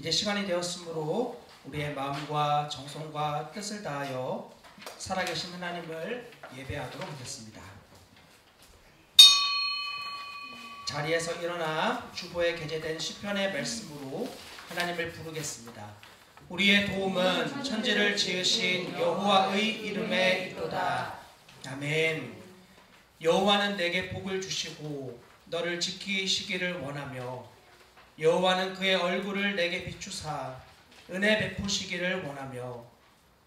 이제 시간이 되었으므로 우리의 마음과 정성과 뜻을 다하여 살아계신 하나님을 예배하도록 하겠습니다. 자리에서 일어나 주보에 게재된 시편의 말씀으로 하나님을 부르겠습니다. 우리의 도움은 천지를 지으신 여호와의 이름에 있도다. 아멘. 여호와는 내게 복을 주시고 너를 지키시기를 원하며 여호와는 그의 얼굴을 내게 비추사 은혜 베푸시기를 원하며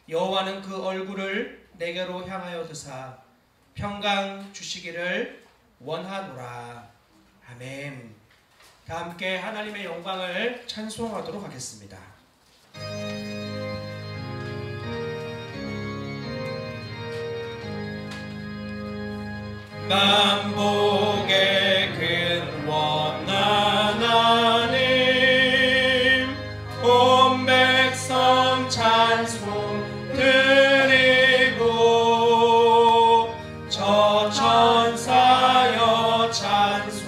여호와는 그 얼굴을 내게로 향하여 드사 평강 주시기를 원하노라. 아멘. 다 함께 하나님의 영광을 찬송하도록 하겠습니다. 만복의 근원 하나님 온 백성 찬송 드리고 저 천사여 찬송하세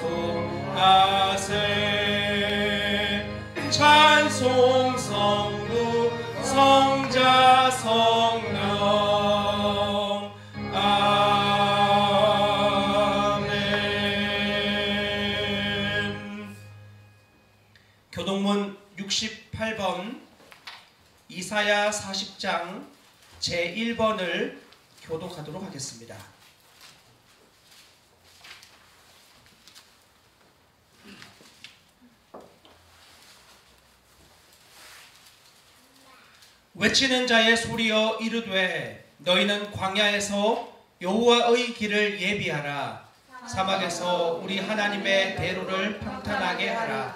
찬송 성부 성자 성령 교동문 68번 이사야 40장 제1번을 교독하도록 하겠습니다. 외치는 자의 소리여 이르되 너희는 광야에서 여호와의 길을 예비하라. 사막에서 우리 하나님의 대로를 평탄하게 하라.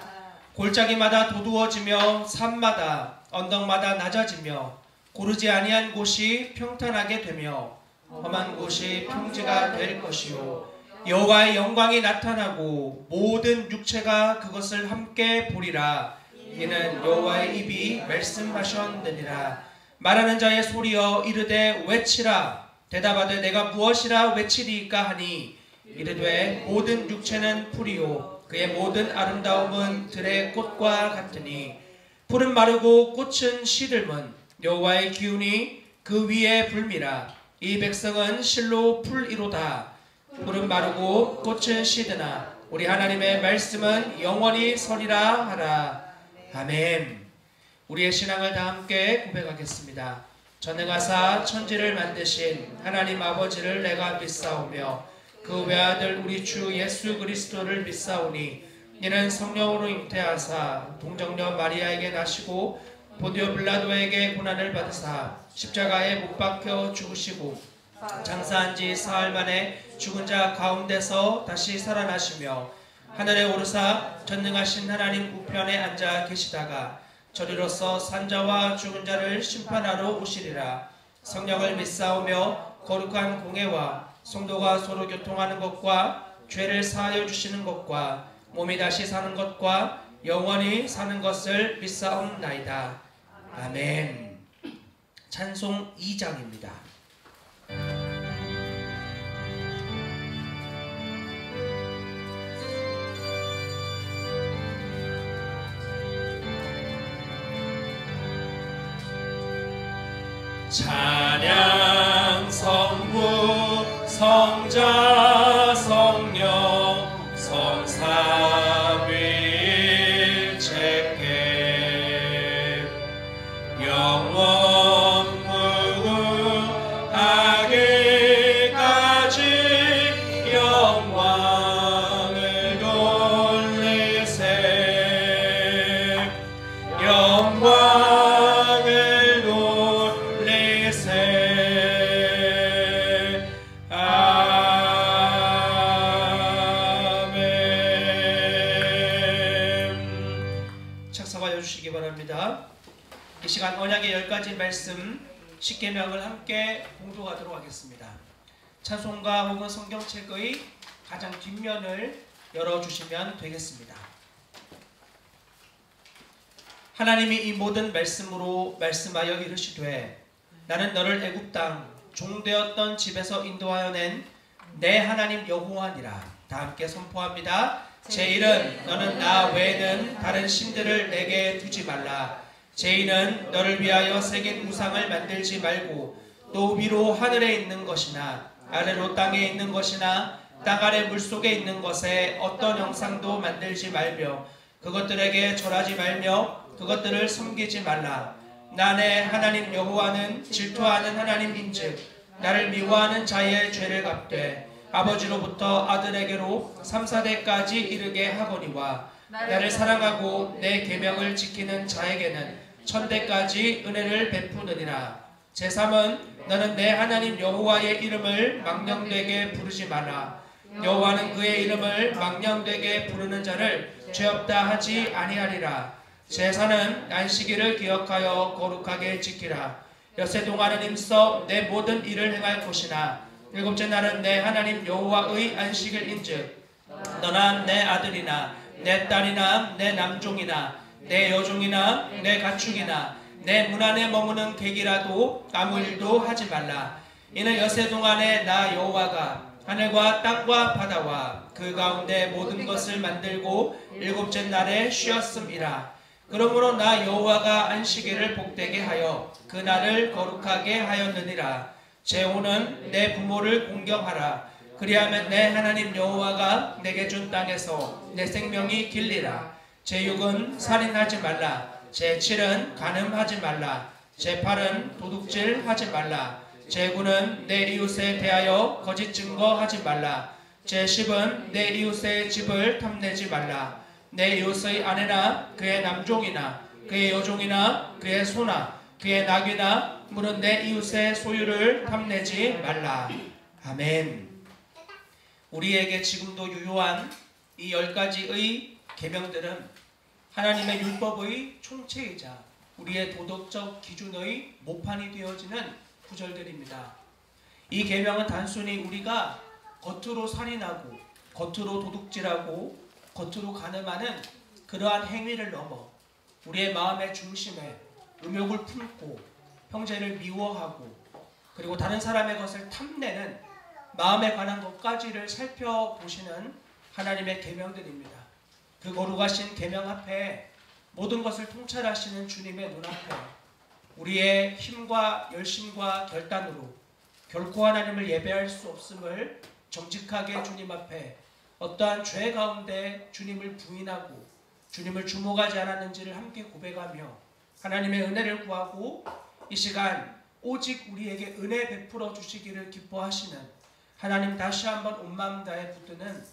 골짜기마다 도두어지며 산마다 언덕마다 낮아지며 고르지 아니한 곳이 평탄하게 되며 험한 곳이 평지가 될 것이요 여호와의 영광이 나타나고 모든 육체가 그것을 함께 보리라. 이는 여호와의 입이 말씀하셨느니라. 말하는 자의 소리여 이르되 외치라. 대답하되 내가 무엇이라 외치리이까 하니 이르되 모든 육체는 풀이요 그의 모든 아름다움은 들의 꽃과 같으니 풀은 마르고 꽃은 시들면 여호와의 기운이 그 위에 불미라. 이 백성은 실로 풀이로다. 풀은 마르고 꽃은 시드나 우리 하나님의 말씀은 영원히 서리라 하라. 아멘. 우리의 신앙을 다 함께 고백하겠습니다. 전능하사 천지를 만드신 하나님 아버지를 내가 믿사오며 그 외아들 우리 주 예수 그리스도를 믿사오니 이는 성령으로 잉태하사 동정녀 마리아에게 나시고 본디오 빌라도에게 고난을 받으사 십자가에 못 박혀 죽으시고 장사한 지 사흘 만에 죽은 자 가운데서 다시 살아나시며 하늘에 오르사 전능하신 하나님 우편에 앉아 계시다가 저리로서 산자와 죽은 자를 심판하러 오시리라. 성령을 믿사오며 거룩한 공회와 성도가 서로 교통하는 것과 죄를 사하여 주시는 것과 몸이 다시 사는 것과 영원히 사는 것을 믿사옵나이다. 아멘. 찬송 2장입니다. 찬양 성부 성자 성령 성삼위일체께 영원 무궁하기까지 영광을 돌리세 영광을 돌리세. 주시기 바랍니다. 이 시간 언약의 10가지 말씀 10계명을 함께 봉독하도록 하겠습니다. 찬송가 혹은 성경책의 가장 뒷면을 열어주시면 되겠습니다. 하나님이 이 모든 말씀으로 말씀하여 이르시되 나는 너를 애굽 땅 종되었던 집에서 인도하여 낸 내 하나님 여호와니라. 다 함께 선포합니다. 제1은 너는 나 외에는 다른 신들을 내게 두지 말라. 제2는 너를 위하여 새긴 우상을 만들지 말고 또 위로 하늘에 있는 것이나 아래로 땅에 있는 것이나 땅 아래 물속에 있는 것에 어떤 형상도 만들지 말며 그것들에게 절하지 말며 그것들을 섬기지 말라. 나 내 하나님 여호와는 질투하는 하나님인즉 나를 미워하는 자의 죄를 갚되 아버지로부터 아들에게로 3, 4대까지 이르게 하거니와 나를 사랑하고 내 계명을 지키는 자에게는 1000대까지 은혜를 베푸느니라. 제3은 너는 내 하나님 여호와의 이름을 망령되게 부르지 마라. 여호와는 그의 이름을 망령되게 부르는 자를 죄없다 하지 아니하리라. 제4는 안식일을 기억하여 거룩하게 지키라. 엿새 동안은 힘써 내 모든 일을 행할 것이나 일곱째 날은 내 하나님 여호와의 안식일인즉 너나 내 아들이나 내 딸이나 내 남종이나 내 여종이나 내 가축이나 내 문 안에 머무는 객이라도 아무 일도 하지 말라. 이는 엿새 동안에 나 여호와가 하늘과 땅과 바다와 그 가운데 모든 것을 만들고 일곱째 날에 쉬었음이라. 그러므로 나 여호와가 안식일을 복되게 하여 그 날을 거룩하게 하였느니라. 제5는 내 부모를 공경하라. 그리하면 내 하나님 여호와가 내게 준 땅에서 내 생명이 길리라. 제6은 살인하지 말라. 제7은 간음하지 말라. 제8은 도둑질하지 말라. 제9는 내 이웃에 대하여 거짓 증거하지 말라. 제10은 내 이웃의 집을 탐내지 말라. 내 이웃의 아내나 그의 남종이나 그의 여종이나 그의 소나 그의 낙이나 물은 내 이웃의 소유를 탐내지 말라. 아멘. 우리에게 지금도 유효한 이 10가지의 계명들은 하나님의 율법의 총체이자 우리의 도덕적 기준의 모판이 되어지는 구절들입니다. 이 계명은 단순히 우리가 겉으로 살인하고 겉으로 도둑질하고 겉으로 간음하는 그러한 행위를 넘어 우리의 마음의 중심에 음욕을 품고 형제를 미워하고 그리고 다른 사람의 것을 탐내는 마음에 관한 것까지를 살펴보시는 하나님의 계명들입니다. 그 거룩하신 계명 앞에 모든 것을 통찰하시는 주님의 눈앞에 우리의 힘과 열심과 결단으로 결코 하나님을 예배할 수 없음을 정직하게 주님 앞에 어떠한 죄 가운데 주님을 부인하고 주님을 주목하지 않았는지를 함께 고백하며 하나님의 은혜를 구하고 이 시간 오직 우리에게 은혜 베풀어 주시기를 기뻐하시는 하나님 다시 한번 온 마음 다해 붙드는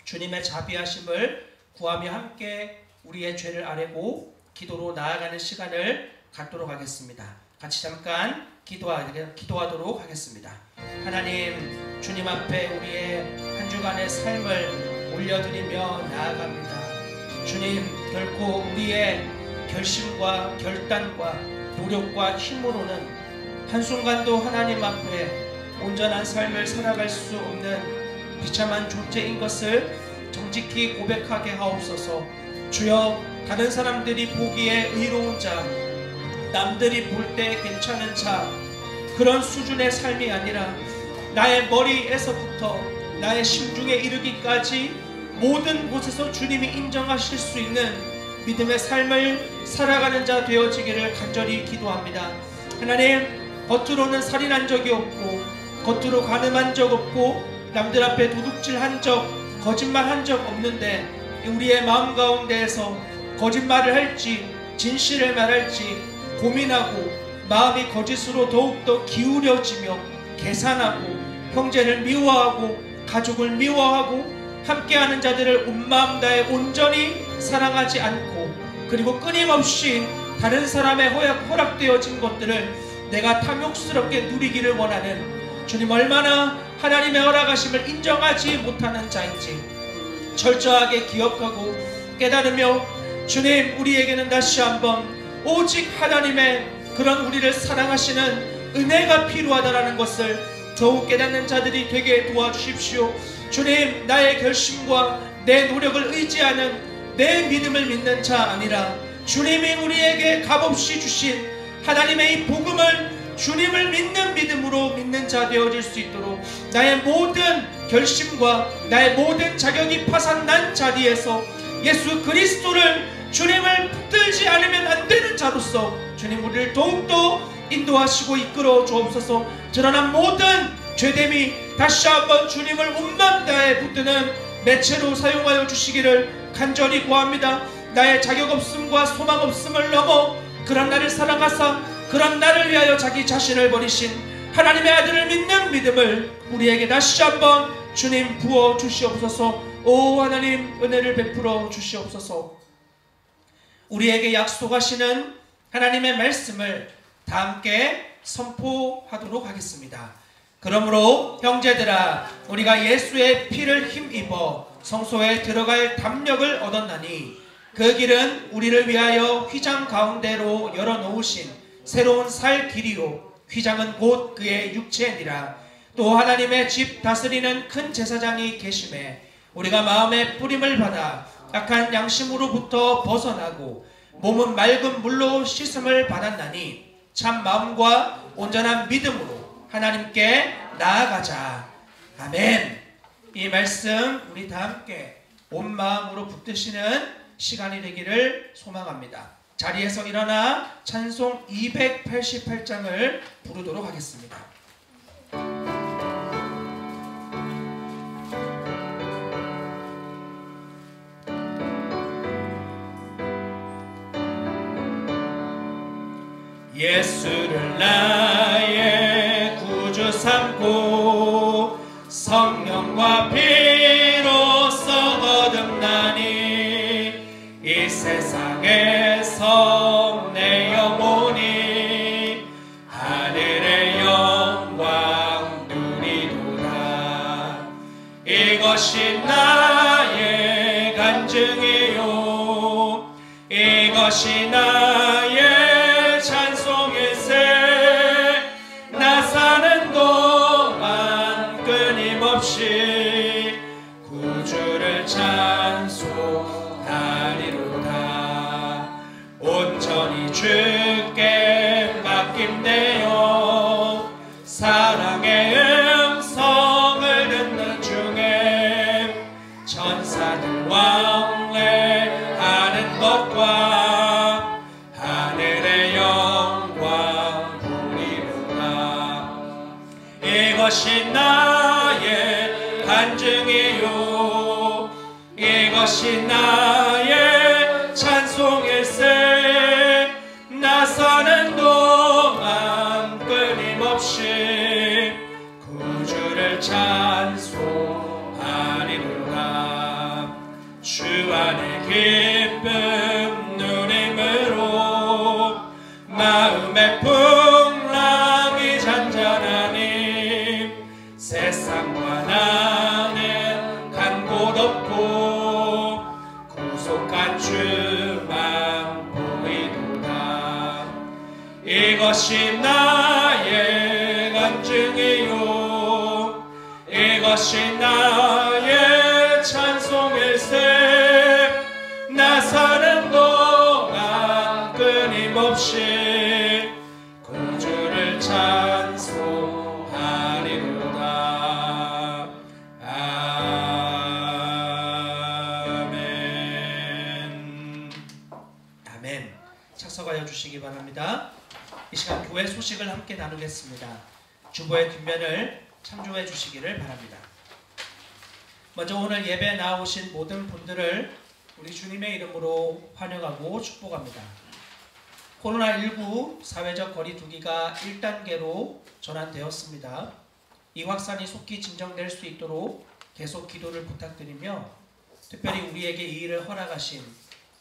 주님의 자비하심을 구하며 함께 우리의 죄를 아뢰고 기도로 나아가는 시간을 갖도록 하겠습니다. 같이 잠깐 기도하도록 하겠습니다. 하나님 주님 앞에 우리의 한 주간의 삶을 올려드리며 나아갑니다. 주님 결코 우리의 결심과 결단과 노력과 힘으로는 한순간도 하나님 앞에 온전한 삶을 살아갈 수 없는 비참한 존재인 것을 정직히 고백하게 하옵소서. 주여 다른 사람들이 보기에 의로운 자 남들이 볼 때 괜찮은 자 그런 수준의 삶이 아니라 나의 머리에서부터 나의 심중에 이르기까지 모든 곳에서 주님이 인정하실 수 있는 믿음의 삶을 살아가는 자 되어지기를 간절히 기도합니다. 하나님 겉으로는 살인한 적이 없고 겉으로 간음한 적 없고 남들 앞에 도둑질한 적 거짓말한 적 없는데 우리의 마음 가운데에서 거짓말을 할지 진실을 말할지 고민하고 마음이 거짓으로 더욱더 기울여지며 계산하고 형제를 미워하고 가족을 미워하고 함께하는 자들을 온 마음 다해 온전히 사랑하지 않고 그리고 끊임없이 다른 사람의 허락되어진 것들을 내가 탐욕스럽게 누리기를 원하는 주님 얼마나 하나님의 허락하심을 인정하지 못하는 자인지 철저하게 기억하고 깨달으며 주님 우리에게는 다시 한번 오직 하나님의 그런 우리를 사랑하시는 은혜가 필요하다라는 것을 더욱 깨닫는 자들이 되게 도와주십시오. 주님 나의 결심과 내 노력을 의지하는 내 믿음을 믿는 자 아니라 주님이 우리에게 값없이 주신 하나님의 이 복음을 주님을 믿는 믿음으로 믿는 자 되어질 수 있도록 나의 모든 결심과 나의 모든 자격이 파산난 자리에서 예수 그리스도를 주님을 붙들지 않으면 안 되는 자로서 주님 우리를 더욱더 인도하시고 이끌어 주옵소서. 드러난 모든 죄됨이 다시 한번 주님을 온 마음 다해 붙드는 매체로 사용하여 주시기를 간절히 구합니다. 나의 자격 없음과 소망 없음을 넘어 그런 나를 사랑하사 그런 나를 위하여 자기 자신을 버리신 하나님의 아들을 믿는 믿음을 우리에게 다시 한번 주님 부어 주시옵소서. 오 하나님 은혜를 베풀어 주시옵소서. 우리에게 약속하시는 하나님의 말씀을 다 함께 선포하도록 하겠습니다. 그러므로 형제들아 우리가 예수의 피를 힘입어 성소에 들어갈 담력을 얻었나니 그 길은 우리를 위하여 휘장 가운데로 열어놓으신 새로운 살 길이요 휘장은 곧 그의 육체니라. 또 하나님의 집 다스리는 큰 제사장이 계심에 우리가 마음의 뿌림을 받아 악한 양심으로부터 벗어나고 몸은 맑은 물로 씻음을 받았나니 참 마음과 온전한 믿음으로 하나님께 나아가자. 아멘. 이 말씀 우리 다 함께 온 마음으로 붙드시는 시간이 되기를 소망합니다. 자리에서 일어나 찬송 288장을 부르도록 하겠습니다. 예수를 나의 구주 삼고 성령과 피로써 거듭나니 이 세상에서 내 영혼이 하늘의 영광 누리도다. 이것이 나의 간증이요 이것이 나의 나 사는 동안 끊임없이 구주를 찬송하리로다. 온전히 주께 맡김되어 사랑의 음성을 듣는 중에 천사들 왕래하는 것과 하늘의 영광 보리로다. 이것이 나의 간증이요 이것이 나의 찬송일세. 나 사는 동안 끊임없이 구주를 찬송하리로다. 주 안에 기쁨 누림으로 마음의 풍랑이 잔잔하니 세상과 나는 간 곳 없고 구속한 주만 보이도다. 이것이 나의 간증이요 이것이 나의 찬송일세. 나 사는 동안 끊임없이 구주를 찬송하리로다. 아멘. 아멘. 착석하여 주시기 바랍니다. 이 시간 교회 소식을 함께 나누겠습니다. 주보의 뒷면을 참조해 주시기를 바랍니다. 먼저 오늘 예배 나오신 모든 분들을 우리 주님의 이름으로 환영하고 축복합니다. 코로나19 사회적 거리 두기가 1단계로 전환되었습니다. 이 확산이 속히 진정될 수 있도록 계속 기도를 부탁드리며 특별히 우리에게 이 일을 허락하신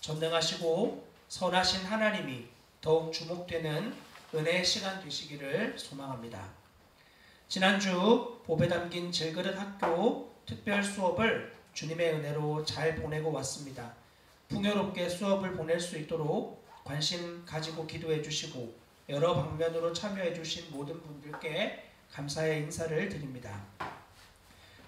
전능하시고 선하신 하나님이 더욱 주목되는 은혜의 시간 되시기를 소망합니다. 지난주 복에 담긴 질그릇 학교 특별 수업을 주님의 은혜로 잘 보내고 왔습니다. 풍요롭게 수업을 보낼 수 있도록 관심 가지고 기도해 주시고 여러 방면으로 참여해 주신 모든 분들께 감사의 인사를 드립니다.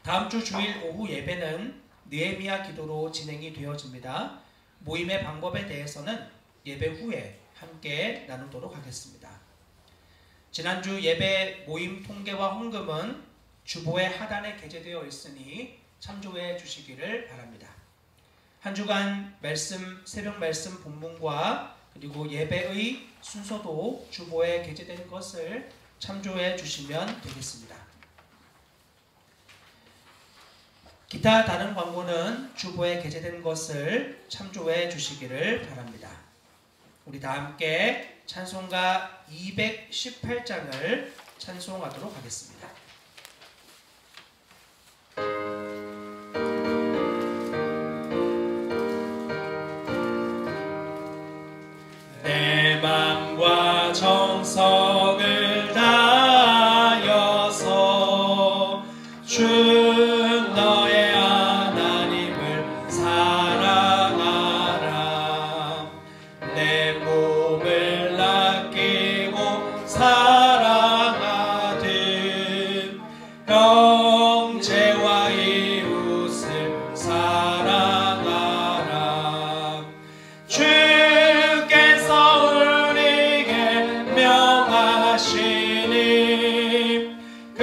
다음 주 주일 오후 예배는 느헤미야 기도로 진행이 되어집니다. 모임의 방법에 대해서는 예배 후에 함께 나누도록 하겠습니다. 지난주 예배 모임 통계와 헌금은 주보의 하단에 게재되어 있으니 참조해 주시기를 바랍니다. 한 주간 새벽 말씀 본문과 그리고 예배의 순서도 주보에 게재된 것을 참조해 주시면 되겠습니다. 기타 다른 광고는 주보에 게재된 것을 참조해 주시기를 바랍니다. 우리 다 함께 찬송가 218장을 찬송하도록 하겠습니다. 내 맘과 정성을 다하여서 주 너의 하나님을 사랑하라. 내 몸을 아끼고 사랑하듯 형제와 이웃을 사랑하라. 주께서 우리에게 명하시니 그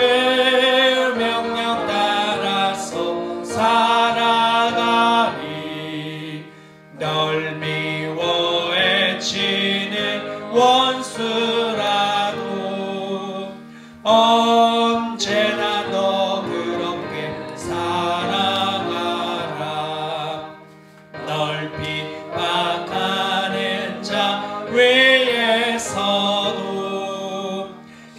명령 따라서 살아가리. 널 미워 해치는 원수라도 언제나 너 그렇게 사랑하라. 널 핍박하는 자 위에서도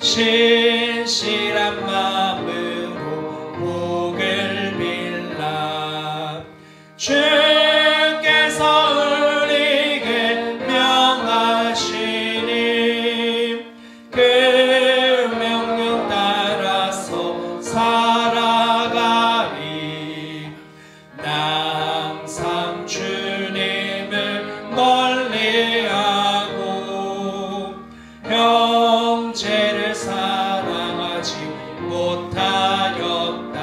신실한 마음으로 복을 빌라. 주께서 우리에게 명하시니 그 명령 따라서 살아가리. 나 항상 주님을 멀리하고 형제를 사랑하지 못하였다.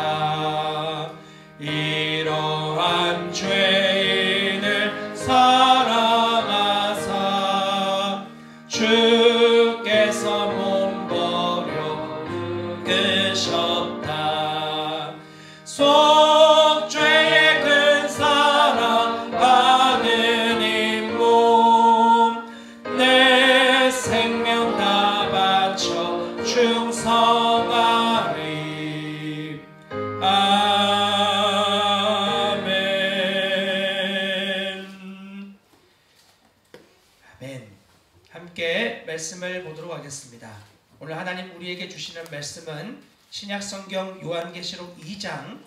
이러한 죄인을 사랑하사 주께서 몸버려 끄셨다. 속죄의 큰 사랑 하느님 몸 내 생명 다 바쳐 충성하리. 아멘. 아멘. 함께 말씀을 보도록 하겠습니다. 오늘 하나님 우리에게 주시는 말씀은 신약성경 요한계시록 2장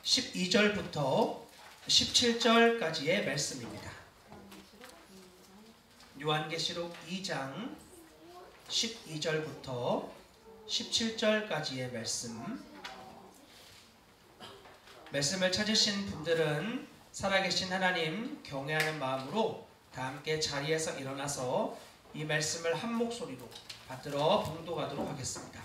12절부터 17절까지의 말씀입니다. 요한계시록 2장 12절부터 17절까지의 말씀을 찾으신 분들은 살아계신 하나님 경외하는 마음으로 다 함께 자리에서 일어나서 이 말씀을 한 목소리로 받들어 봉독하도록 하겠습니다.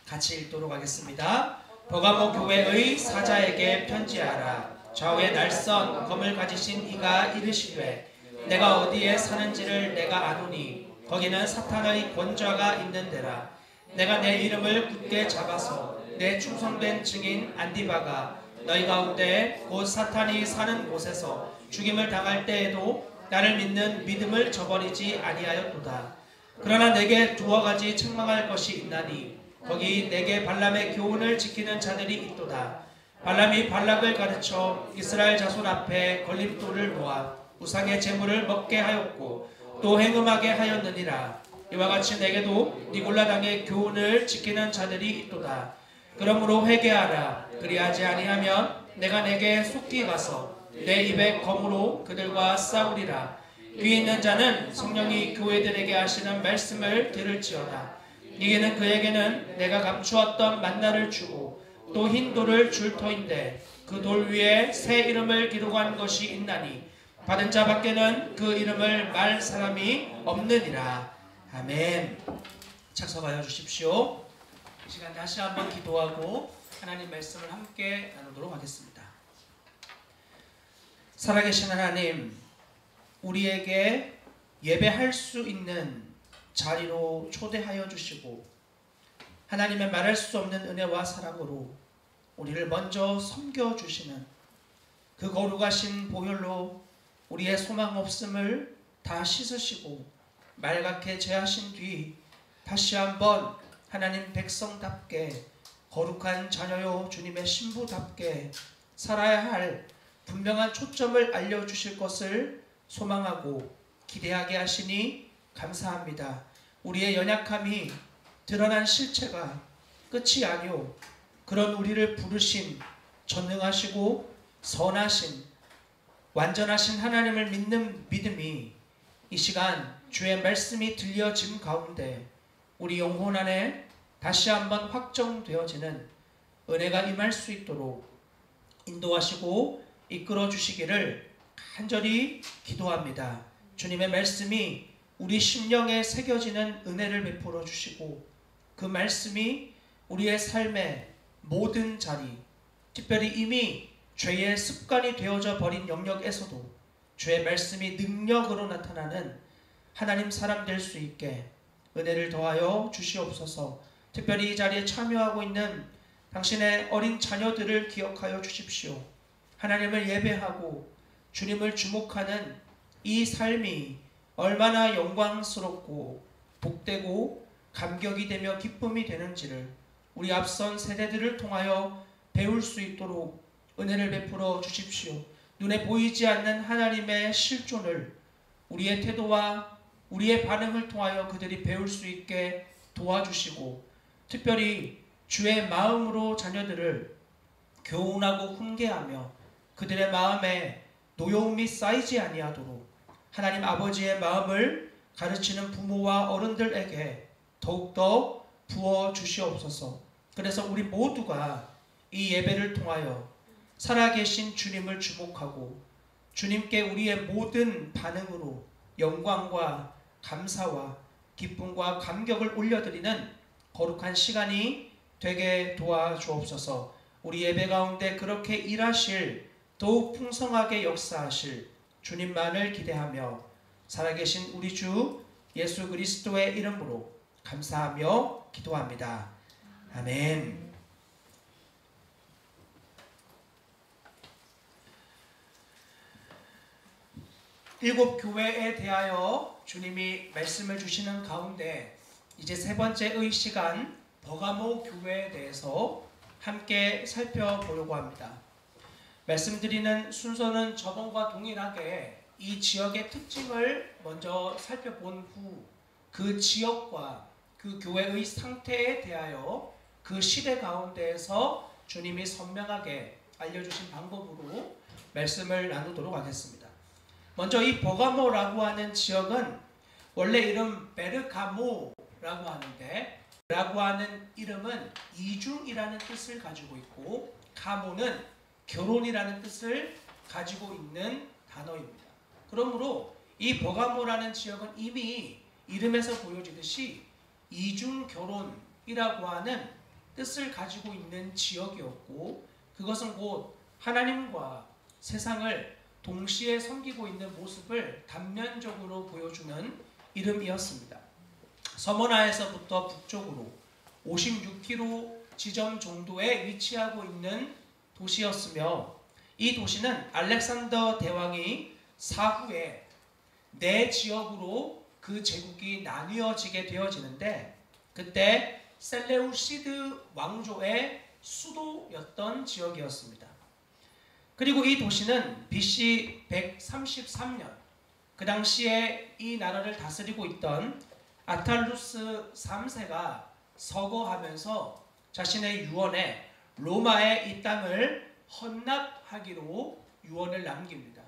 같이 읽도록 하겠습니다. 버가모 교회의 사자에게 편지하라. 좌우에 날선 검을 가지신 이가 이르시되 내가 어디에 사는지를 내가 아노니 거기는 사탄의 권좌가 있는 데라. 내가 내 이름을 굳게 잡아서 내 충성된 증인 안디바가 너희 가운데 곧 사탄이 사는 곳에서 죽임을 당할 때에도 나를 믿는 믿음을 저버리지 아니하였도다. 그러나 내게 두어 가지 책망할 것이 있나니 거기 내게 발람의 교훈을 지키는 자들이 있도다. 발람이 발락을 가르쳐 이스라엘 자손 앞에 걸림돌을 놓아 우상의 제물을 먹게 하였고 또 행음하게 하였느니라. 이와 같이 내게도 니골라 당의 교훈을 지키는 자들이 있도다. 그러므로 회개하라. 그리하지 아니하면 내가 내게 속히 가서 내 입의 검으로 그들과 싸우리라. 귀 있는 자는 성령이 교회들에게 하시는 말씀을 들을지어다. 이게는 그에게는 내가 감추었던 만나를 주고 또 흰 돌을 줄 터인데 그 돌 위에 새 이름을 기록한 것이 있나니 받은 자 밖에는 그 이름을 말 사람이 없느니라. 아멘. 착석하여 주십시오. 이 시간 다시 한번 기도하고 하나님 말씀을 함께 나누도록 하겠습니다. 살아계신 하나님, 우리에게 예배할 수 있는 자리로 초대하여 주시고 하나님의 말할 수 없는 은혜와 사랑으로 우리를 먼저 섬겨주시는 그 거룩하신 보혈로 우리의 소망 없음을 다 씻으시고 말갛게 제하신 뒤 다시 한번 하나님 백성답게 거룩한 자녀요 주님의 신부답게 살아야 할 분명한 초점을 알려주실 것을 소망하고 기대하게 하시니 감사합니다. 우리의 연약함이 드러난 실체가 끝이 아니오 그런 우리를 부르신 전능하시고 선하신 완전하신 하나님을 믿는 믿음이 이 시간 주의 말씀이 들려짐 가운데 우리 영혼 안에 다시 한번 확정되어지는 은혜가 임할 수 있도록 인도하시고 이끌어 주시기를 간절히 기도합니다. 주님의 말씀이 우리 심령에 새겨지는 은혜를 베풀어 주시고 그 말씀이 우리의 삶의 모든 자리, 특별히 이미 죄의 습관이 되어져 버린 영역에서도 주의 말씀이 능력으로 나타나는 하나님 사람 될 수 있게 은혜를 더하여 주시옵소서. 특별히 이 자리에 참여하고 있는 당신의 어린 자녀들을 기억하여 주십시오. 하나님을 예배하고 주님을 주목하는 이 삶이 얼마나 영광스럽고 복되고 감격이 되며 기쁨이 되는지를 우리 앞선 세대들을 통하여 배울 수 있도록 은혜를 베풀어 주십시오. 눈에 보이지 않는 하나님의 실존을 우리의 태도와 우리의 반응을 통하여 그들이 배울 수 있게 도와주시고 특별히 주의 마음으로 자녀들을 교훈하고 훈계하며 그들의 마음에 노여움이 쌓이지 아니하도록 하나님 아버지의 마음을 가르치는 부모와 어른들에게 더욱더 부어 주시옵소서. 그래서 우리 모두가 이 예배를 통하여 살아계신 주님을 주목하고 주님께 우리의 모든 반응으로 영광과 감사와 기쁨과 감격을 올려드리는 거룩한 시간이 되게 도와주옵소서. 우리 예배 가운데 그렇게 일하실 더욱 풍성하게 역사하실 주님만을 기대하며 살아계신 우리 주 예수 그리스도의 이름으로 감사하며 기도합니다. 아멘. 일곱 교회에 대하여 주님이 말씀을 주시는 가운데 이제 세 번째의 시간 버가모 교회에 대해서 함께 살펴보려고 합니다. 말씀드리는 순서는 저번과 동일하게 이 지역의 특징을 먼저 살펴본 후 그 지역과 그 교회의 상태에 대하여 그 시대 가운데에서 주님이 선명하게 알려주신 방법으로 말씀을 나누도록 하겠습니다. 먼저 이 버가모라고 하는 지역은 원래 이름 베르가모라고 하는데 라고 하는 이름은 이중이라는 뜻을 가지고 있고 가모는 결혼이라는 뜻을 가지고 있는 단어입니다. 그러므로 이 버가모라는 지역은 이미 이름에서 보여지듯이 이중 결혼이라고 하는 뜻을 가지고 있는 지역이었고 그것은 곧 하나님과 세상을 동시에 섬기고 있는 모습을 단면적으로 보여주는 이름이었습니다. 서머나에서부터 북쪽으로 56km 지점 정도에 위치하고 있는 도시였으며 이 도시는 알렉산더 대왕이 사후에 네 지역으로 그 제국이 나뉘어지게 되어지는데 그때 셀레우시드 왕조의 수도였던 지역이었습니다. 그리고 이 도시는 BC 133년 그 당시에 이 나라를 다스리고 있던 아탈루스 3세가 서거하면서 자신의 유언에 로마의 이 땅을 헌납하기로 유언을 남깁니다.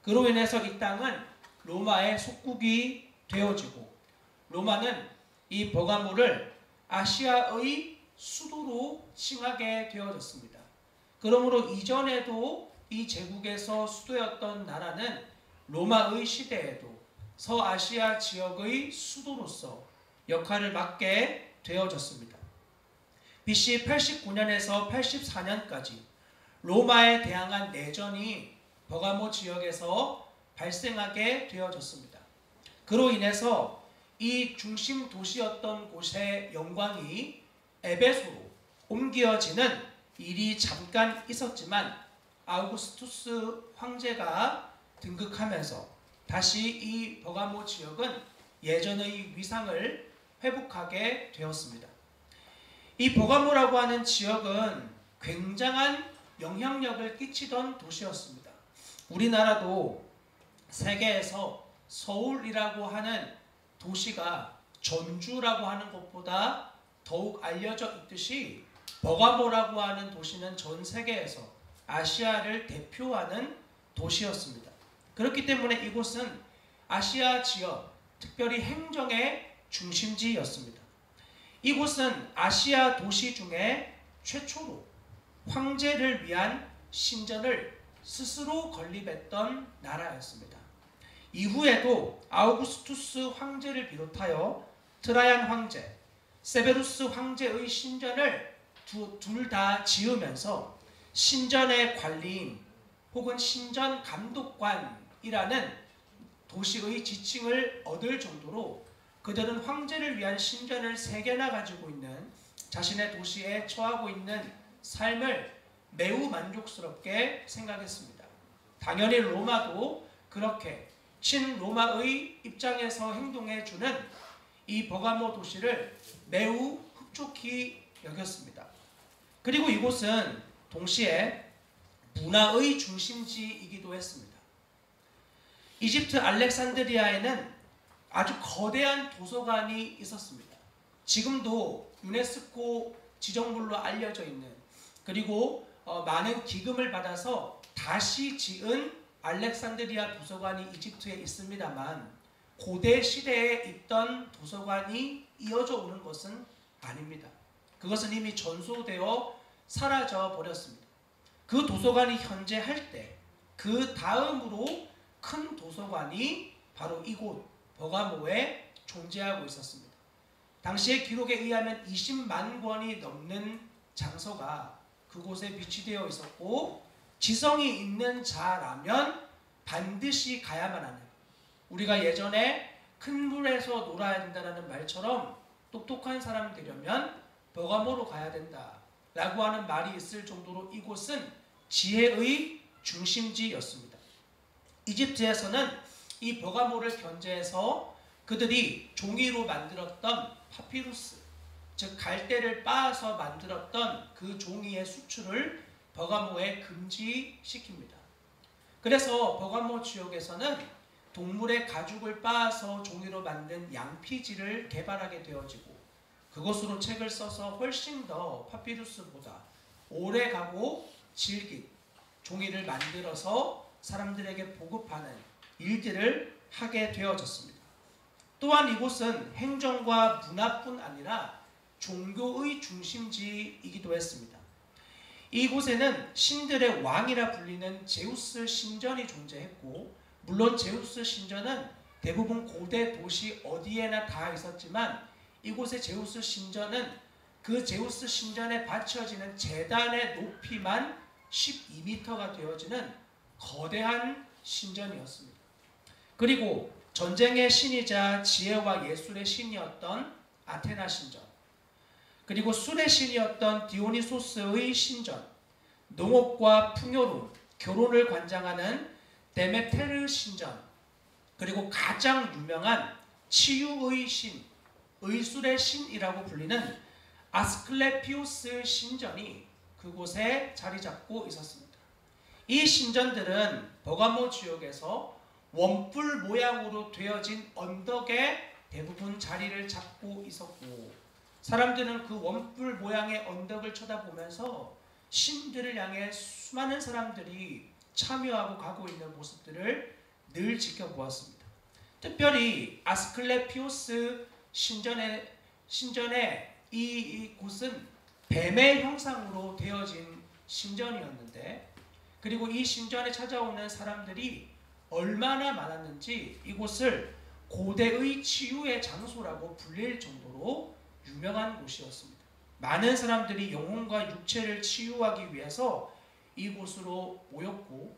그로 인해서 이 땅은 로마의 속국이 되어지고 로마는 이 버가모를 아시아의 수도로 칭하게 되어졌습니다. 그러므로 이전에도 이 제국에서 수도였던 나라는 로마의 시대에도 서아시아 지역의 수도로서 역할을 맡게 되어졌습니다. BC 89년에서 84년까지 로마에 대항한 내전이 버가모 지역에서 발생하게 되어졌습니다. 그로 인해서 이 중심 도시였던 곳의 영광이 에베소로 옮겨지는 일이 잠깐 있었지만 아우구스투스 황제가 등극하면서 다시 이 버가모 지역은 예전의 위상을 회복하게 되었습니다. 이 버가모라고 하는 지역은 굉장한 영향력을 끼치던 도시였습니다. 우리나라도 세계에서 서울이라고 하는 도시가 전주라고 하는 곳보다 더욱 알려져 있듯이 버가모라고 하는 도시는 전 세계에서 아시아를 대표하는 도시였습니다. 그렇기 때문에 이곳은 아시아 지역, 특별히 행정의 중심지였습니다. 이곳은 아시아 도시 중에 최초로 황제를 위한 신전을 스스로 건립했던 나라였습니다. 이후에도 아우구스투스 황제를 비롯하여 트라얀 황제, 세베루스 황제의 신전을 둘 다 지으면서 신전의 관리인 혹은 신전 감독관이라는 도시의 지칭을 얻을 정도로 그들은 황제를 위한 신전을 3개나 가지고 있는 자신의 도시에 처하고 있는 삶을 매우 만족스럽게 생각했습니다. 당연히 로마도 그렇게 친로마의 입장에서 행동해주는 이 버가모 도시를 매우 흡족히 여겼습니다. 그리고 이곳은 동시에 문화의 중심지이기도 했습니다. 이집트 알렉산드리아에는 아주 거대한 도서관이 있었습니다. 지금도 유네스코 지정물로 알려져 있는, 그리고 많은 기금을 받아서 다시 지은 알렉산드리아 도서관이 이집트에 있습니다만 고대 시대에 있던 도서관이 이어져 오는 것은 아닙니다. 그것은 이미 전소되어 사라져 버렸습니다. 그 도서관이 현재 할 때 그 다음으로 큰 도서관이 바로 이곳 버가모에 존재하고 있었습니다. 당시의 기록에 의하면 20만 권이 넘는 장서가 그곳에 비치되어 있었고, 지성이 있는 자라면 반드시 가야만 하는, 우리가 예전에 큰 물에서 놀아야 된다는 말처럼 똑똑한 사람 되려면 버가모로 가야 된다 라고 하는 말이 있을 정도로 이곳은 지혜의 중심지였습니다. 이집트에서는 이 버가모를 견제해서 그들이 종이로 만들었던 파피루스, 즉 갈대를 빻아서 만들었던 그 종이의 수출을 버가모에 금지시킵니다. 그래서 버가모 지역에서는 동물의 가죽을 빻아서 종이로 만든 양피지를 개발하게 되어지고, 그것으로 책을 써서 훨씬 더 파피루스보다 오래가고 질긴 종이를 만들어서 사람들에게 보급하는 일들을 하게 되어졌습니다. 또한 이곳은 행정과 문화뿐 아니라 종교의 중심지이기도 했습니다. 이곳에는 신들의 왕이라 불리는 제우스 신전이 존재했고, 물론 제우스 신전은 대부분 고대 도시 어디에나 다 있었지만 이곳의 제우스 신전은 그 제우스 신전에 바쳐지는 제단의 높이만 12m가 되어지는 거대한 신전이었습니다. 그리고 전쟁의 신이자 지혜와 예술의 신이었던 아테나 신전, 그리고 술의 신이었던 디오니소스의 신전, 농업과 풍요로움, 결혼을 관장하는 데메테르 신전, 그리고 가장 유명한 치유의 신, 의술의 신이라고 불리는 아스클레피우스 신전이 그곳에 자리 잡고 있었습니다. 이 신전들은 버가모 지역에서 원뿔 모양으로 되어진 언덕에 대부분 자리를 잡고 있었고, 사람들은 그 원뿔 모양의 언덕을 쳐다보면서 신들을 향해 수많은 사람들이 참여하고 가고 있는 모습들을 늘 지켜보았습니다. 특별히 아스클레피오스 신전의 이 곳은 뱀의 형상으로 되어진 신전이었는데, 그리고 이 신전에 찾아오는 사람들이 얼마나 많았는지 이곳을 고대의 치유의 장소라고 불릴 정도로 유명한 곳이었습니다. 많은 사람들이 영혼과 육체를 치유하기 위해서 이곳으로 모였고,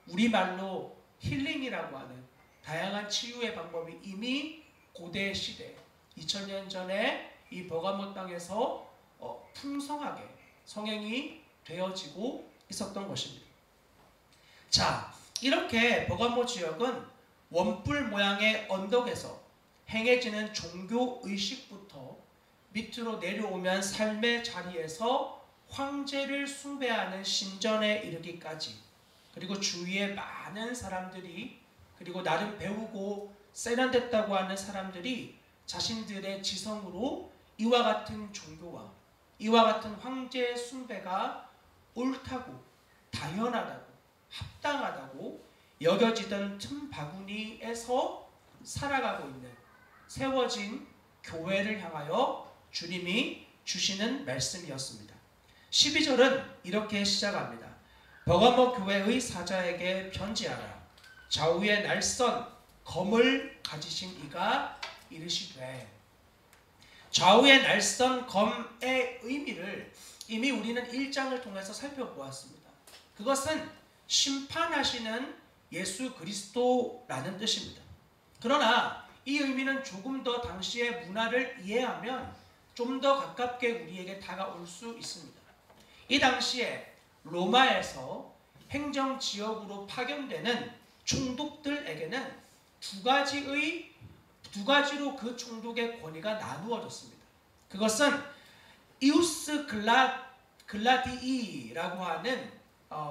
우리말로 힐링이라고 하는 다양한 치유의 방법이 이미 고대 시대 2000년 전에 이 버가모 땅에서 풍성하게 성행이 되어지고 있었던 것입니다. 자, 이렇게 버가모 지역은 원뿔 모양의 언덕에서 행해지는 종교 의식부터 밑으로 내려오면 삶의 자리에서 황제를 숭배하는 신전에 이르기까지, 그리고 주위에 많은 사람들이, 그리고 나름 배우고 세련됐다고 하는 사람들이 자신들의 지성으로 이와 같은 종교와 이와 같은 황제 숭배가 옳다고, 당연하다고, 합당하다고 여겨지던 틈바구니에서 살아가고 있는 세워진 교회를 향하여 주님이 주시는 말씀이었습니다. 12절은 이렇게 시작합니다. 버가모 교회의 사자에게 편지하라. 좌우에 날선 검을 가지신 이가 이르시되, 좌우에 날선 검의 의미를 이미 우리는 1장을 통해서 살펴보았습니다. 그것은 심판하시는 예수 그리스도라는 뜻입니다. 그러나 이 의미는 조금 더 당시의 문화를 이해하면 좀 더 가깝게 우리에게 다가올 수 있습니다. 이 당시에 로마에서 행정지역으로 파견되는 총독들에게는 두 가지로 그 총독의 권위가 나누어졌습니다. 그것은 이우스 글라디이라고 하는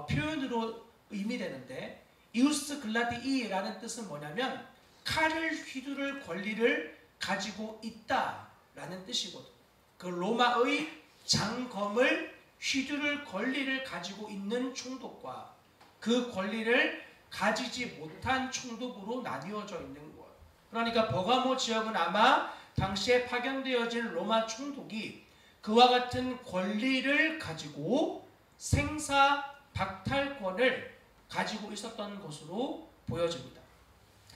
표현으로 의미되는데, 이우스 글라디이라는 뜻은 뭐냐면 칼을 휘두를 권리를 가지고 있다라는 뜻이거든요. 그 로마의 장검을 휘두를 권리를 가지고 있는 총독과 그 권리를 가지지 못한 총독으로 나뉘어져 있는 거예요. 그러니까 버가모 지역은 아마 당시에 파견되어진 로마 총독이 그와 같은 권리를 가지고 생사 박탈권을 가지고 있었던 것으로 보여집니다.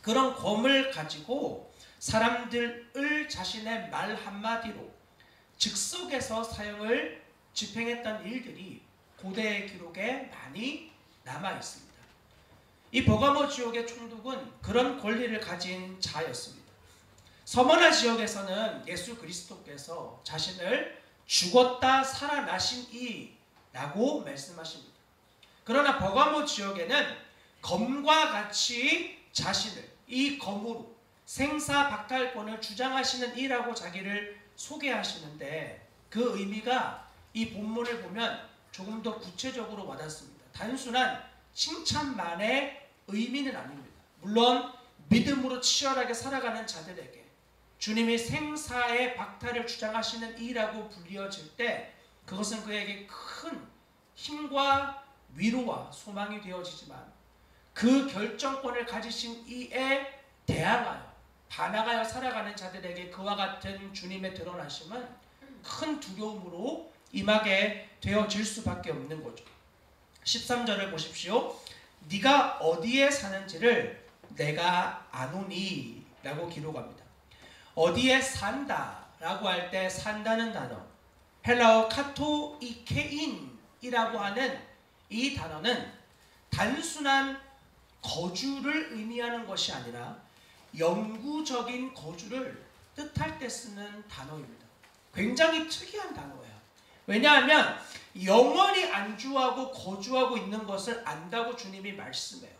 그런 검을 가지고 사람들을 자신의 말 한마디로 즉석에서 사형을 집행했던 일들이 고대의 기록에 많이 남아 있습니다. 이 버가모 지역의 총독은 그런 권리를 가진 자였습니다. 서머나 지역에서는 예수 그리스도께서 자신을 죽었다 살아나신 이라고 말씀하십니다. 그러나 버가모 지역에는 검과 같이 자신을 이 검으로 생사박탈권을 주장하시는 이라고 자기를 소개하시는데, 그 의미가 이 본문을 보면 조금 더 구체적으로 와닿습니다. 단순한 칭찬만의 의미는 아닙니다. 물론 믿음으로 치열하게 살아가는 자들에게 주님이 생사의 박탈을 주장하시는 이라고 불리어질 때 그것은 그에게 큰 힘과 위로와 소망이 되어지지만, 그 결정권을 가지신 이에 대항하여 반항하여 살아가는 자들에게 그와 같은 주님의 드러나심은 큰 두려움으로 임하게 되어질 수밖에 없는 거죠. 13절을 보십시오. 네가 어디에 사는지를 내가 아노니 라고 기록합니다. 어디에 산다 라고 할 때 산다는 단어, 헬라어 카토이케인이라고 하는 이 단어는 단순한 거주를 의미하는 것이 아니라 영구적인 거주를 뜻할 때 쓰는 단어입니다. 굉장히 특이한 단어예요. 왜냐하면 영원히 안주하고 거주하고 있는 것을 안다고 주님이 말씀해요.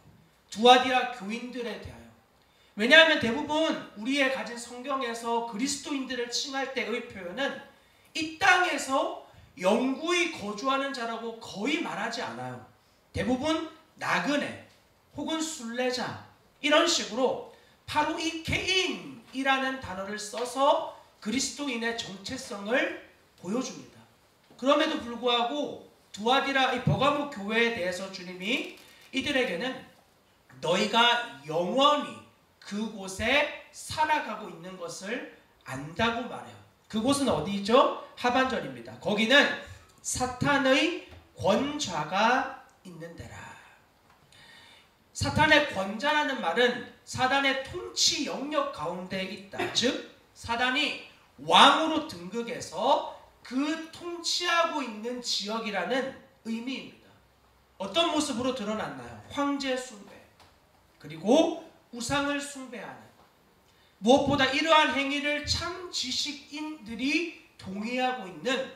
두아디라 교인들에 대하여. 왜냐하면 대부분 우리의 가진 성경에서 그리스도인들을 칭할 때의 표현은 이 땅에서 영구히 거주하는 자라고 거의 말하지 않아요. 대부분 나그네 혹은 순례자 이런 식으로 바로 이 개인이라는 단어를 써서 그리스도인의 정체성을 보여줍니다. 그럼에도 불구하고 두아디라 이 버가모 교회에 대해서 주님이 이들에게는 너희가 영원히 그곳에 살아가고 있는 것을 안다고 말해요. 그곳은 어디죠? 하반절입니다. 거기는 사탄의 권좌가 있는 데라. 사탄의 권좌라는 말은 사단의 통치 영역 가운데 있다. 즉 사단이 왕으로 등극해서 그 통치하고 있는 지역이라는 의미입니다. 어떤 모습으로 드러났나요? 황제 숭배, 그리고 우상을 숭배하는, 무엇보다 이러한 행위를 참 지식인들이 동의하고 있는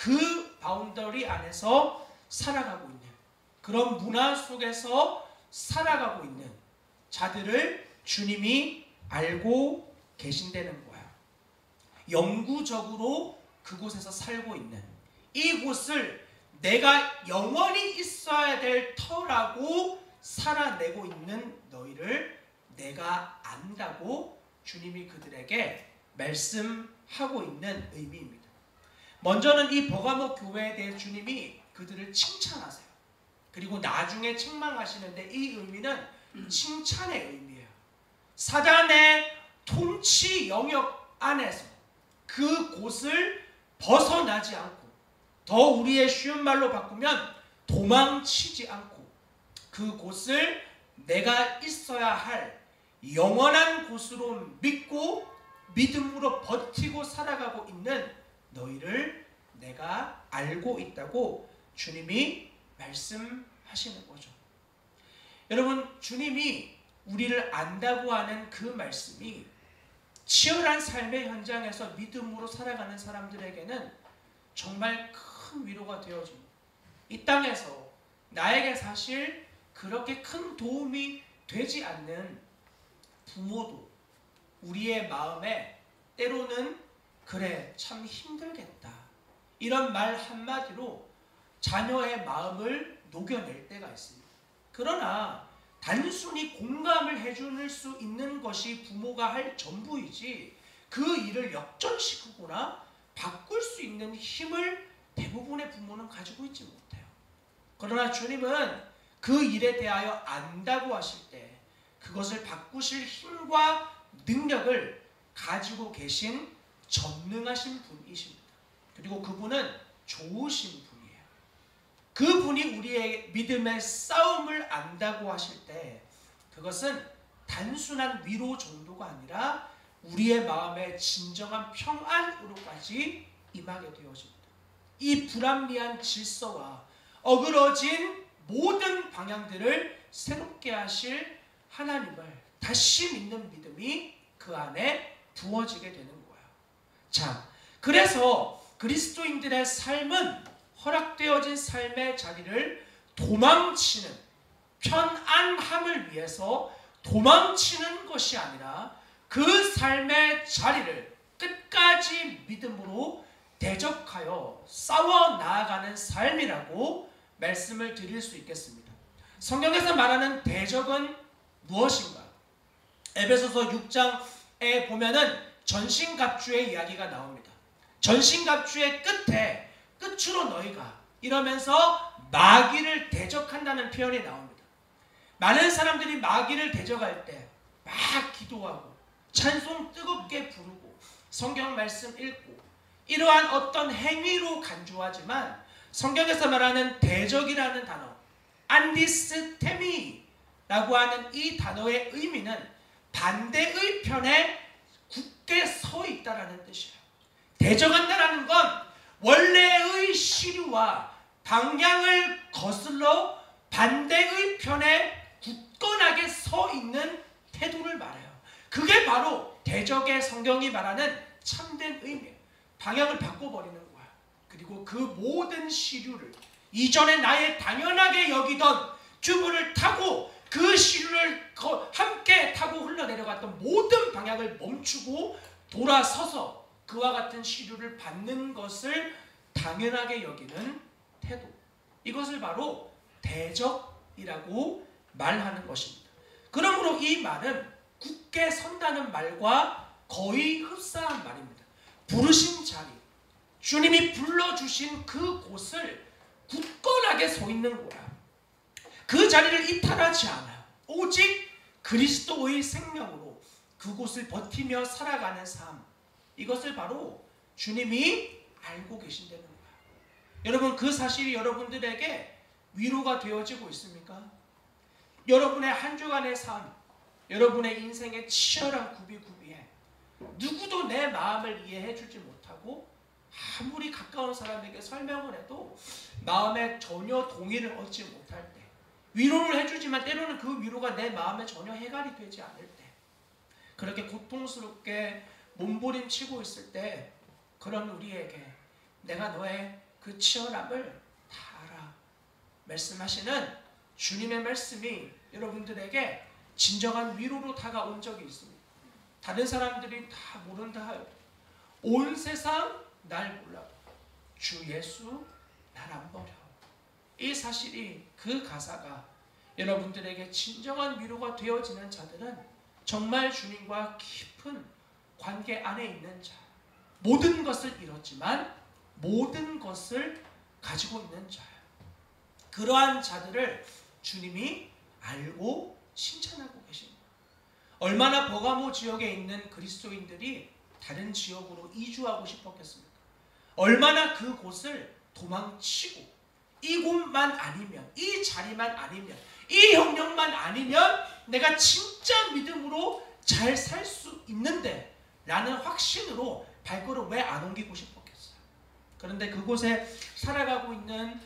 그 바운더리 안에서 살아가고 있는, 그런 문화 속에서 살아가고 있는 자들을 주님이 알고 계신다는 거야. 영구적으로 그곳에서 살고 있는, 이곳을 내가 영원히 있어야 될 터라고 살아내고 있는 너희를 내가 안다고 주님이 그들에게 말씀하고 있는 의미입니다. 먼저는 이 버가모 교회에 대해 주님이 그들을 칭찬하세요. 그리고 나중에 책망하시는데 이 의미는 칭찬의 의미예요. 사단의 통치 영역 안에서 그곳을 벗어나지 않고, 더 우리의 쉬운 말로 바꾸면 도망치지 않고 그곳을 내가 있어야 할 영원한 곳으로 믿고 믿음으로 버티고 살아가고 있는 너희를 내가 알고 있다고 주님이 말씀하시는 거죠. 여러분, 주님이 우리를 안다고 하는 그 말씀이 치열한 삶의 현장에서 믿음으로 살아가는 사람들에게는 정말 큰 위로가 되어집니다. 이 땅에서 나에게 사실 그렇게 큰 도움이 되지 않는 부모도 우리의 마음에 때로는 그래 참 힘들겠다, 이런 말 한마디로 자녀의 마음을 녹여낼 때가 있습니다. 그러나 단순히 공감을 해줄 수 있는 것이 부모가 할 전부이지 그 일을 역전시키거나 바꿀 수 있는 힘을 대부분의 부모는 가지고 있지 못해요. 그러나 주님은 그 일에 대하여 안다고 하실 때 그것을 바꾸실 힘과 능력을 가지고 계신 전능하신 분이십니다. 그리고 그분은 좋으신 분이에요. 그분이 우리의 믿음의 싸움을 안다고 하실 때 그것은 단순한 위로 정도가 아니라 우리의 마음의 진정한 평안으로까지 임하게 되어집니다. 이 불합리한 질서와 어그러진 모든 방향들을 새롭게 하실 하나님을 다시 믿는 믿음이 그 안에 부어지게 되는 거예요. 자, 그래서 그리스도인들의 삶은 허락되어진 삶의 자리를 도망치는, 편안함을 위해서 도망치는 것이 아니라 그 삶의 자리를 끝까지 믿음으로 대적하여 싸워 나아가는 삶이라고 말씀을 드릴 수 있겠습니다. 성경에서 말하는 대적은 무엇인가? 에베소서 6장에 보면은 전신갑주의 이야기가 나옵니다. 전신갑주의 끝으로 너희가 이러면서 마귀를 대적한다는 표현이 나옵니다. 많은 사람들이 마귀를 대적할 때 막 기도하고 찬송 뜨겁게 부르고 성경 말씀 읽고 이러한 어떤 행위로 간주하지만 성경에서 말하는 대적이라는 단어, 안디스테미라고 하는 이 단어의 의미는 반대의 편에 굳게 서 있다라는 뜻이에요. 대적한다라는 건 원래의 시류와 방향을 거슬러 반대의 편에 굳건하게 서 있는 태도를 말해요. 그게 바로 대적의 성경이 말하는 참된 의미예요. 방향을 바꿔버리는 거야. 그리고 그 모든 시류를 이전에 나의 당연하게 여기던 튜브를 타고 그 시류를 함께 타고 흘러내려갔던 모든 방향을 멈추고 돌아서서 그와 같은 시류를 받는 것을 당연하게 여기는 태도, 이것을 바로 대적이라고 말하는 것입니다. 그러므로 이 말은 굳게 선다는 말과 거의 흡사한 말입니다. 부르신 자리, 주님이 불러주신 그곳을 굳건하게 서 있는 거야. 그 자리를 이탈하지 않아요. 오직 그리스도의 생명으로 그곳을 버티며 살아가는 삶, 이것을 바로 주님이 알고 계신다는 거야. 여러분, 그 사실이 여러분들에게 위로가 되어지고 있습니까? 여러분의 한 주간의 삶, 여러분의 인생의 치열한 구비구비에 누구도 내 마음을 이해해 주지 못하고 아무리 가까운 사람에게 설명을 해도 마음에 전혀 동의를 얻지 못할 때, 위로를 해주지만 때로는 그 위로가 내 마음에 전혀 해갈이 되지 않을 때, 그렇게 고통스럽게 몸부림치고 있을 때, 그런 우리에게 내가 너의 그 치열함을 다 알아. 말씀하시는 주님의 말씀이 여러분들에게 진정한 위로로 다가온 적이 있습니다. 다른 사람들이 다 모른다 하여 온 세상 날 몰라 주 예수 날 안 버려. 이 사실이 그 가사가 여러분들에게 진정한 위로가 되어지는 자들은 정말 주님과 깊은 관계 안에 있는 자, 모든 것을 잃었지만 모든 것을 가지고 있는 자예요. 그러한 자들을 주님이 알고 칭찬하고 계십니다. 얼마나 버가모 지역에 있는 그리스도인들이 다른 지역으로 이주하고 싶었겠습니까? 얼마나 그곳을 도망치고 이곳만 아니면, 이 자리만 아니면, 이 형령만 아니면 내가 진짜 믿음으로 잘 살 수 있는데 라는 확신으로 발걸음 왜 안 옮기고 싶었겠어요? 그런데 그곳에 살아가고 있는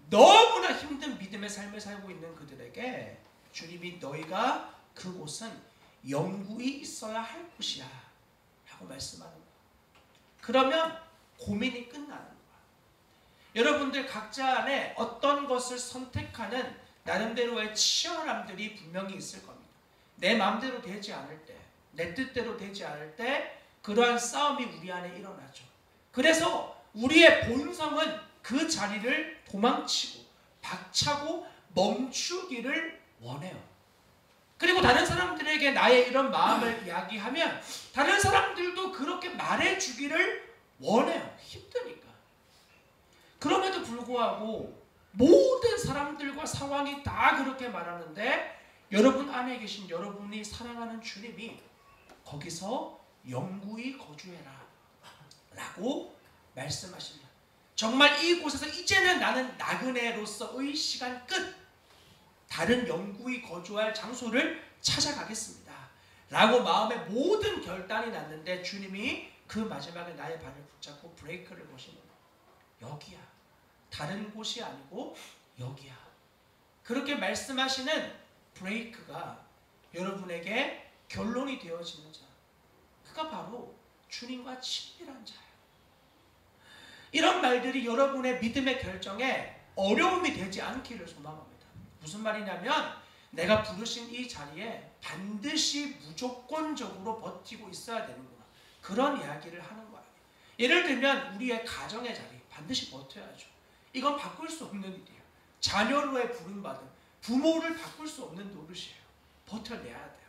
너무나 힘든 믿음의 삶을 살고 있는 그들에게 주님이 너희가 그곳은 영구히 있어야 할 곳이야 하고 말씀하는 거예요. 그러면 고민이 끝나는 거예요. 여러분들 각자 안에 어떤 것을 선택하는 나름대로의 치열함들이 분명히 있을 겁니다. 내 마음대로 되지 않을 때, 내 뜻대로 되지 않을 때 그러한 싸움이 우리 안에 일어나죠. 그래서 우리의 본성은 그 자리를 도망치고 박차고 멈추기를 원해요. 그리고 다른 사람들에게 나의 이런 마음을 이야기하면 다른 사람들도 그렇게 말해주기를 원해요. 힘드니까. 그럼에도 불구하고 모든 사람들과 상황이 다 그렇게 말하는데 여러분 안에 계신 여러분이 사랑하는 주님이 거기서 영구히 거주해라 라고 말씀하십니다. 정말 이곳에서 이제는 나는 나그네로서의 시간 끝, 다른 영구히 거주할 장소를 찾아가겠습니다 라고 마음에 모든 결단이 났는데 주님이 그 마지막에 나의 발을 붙잡고 브레이크를 거시는 거예요. 여기야. 다른 곳이 아니고 여기야. 그렇게 말씀하시는 브레이크가 여러분에게 결론이 되어지는 자, 그가 바로 주님과 친밀한 자예요. 이런 말들이 여러분의 믿음의 결정에 어려움이 되지 않기를 소망합니다. 무슨 말이냐면 내가 부르신 이 자리에 반드시 무조건적으로 버티고 있어야 되는구나, 그런 이야기를 하는 거예요. 예를 들면 우리의 가정의 자리 반드시 버텨야죠. 이건 바꿀 수 없는 일이에요. 자녀로의 부름받은 부모를 바꿀 수 없는 노릇이에요. 버텨내야 돼요.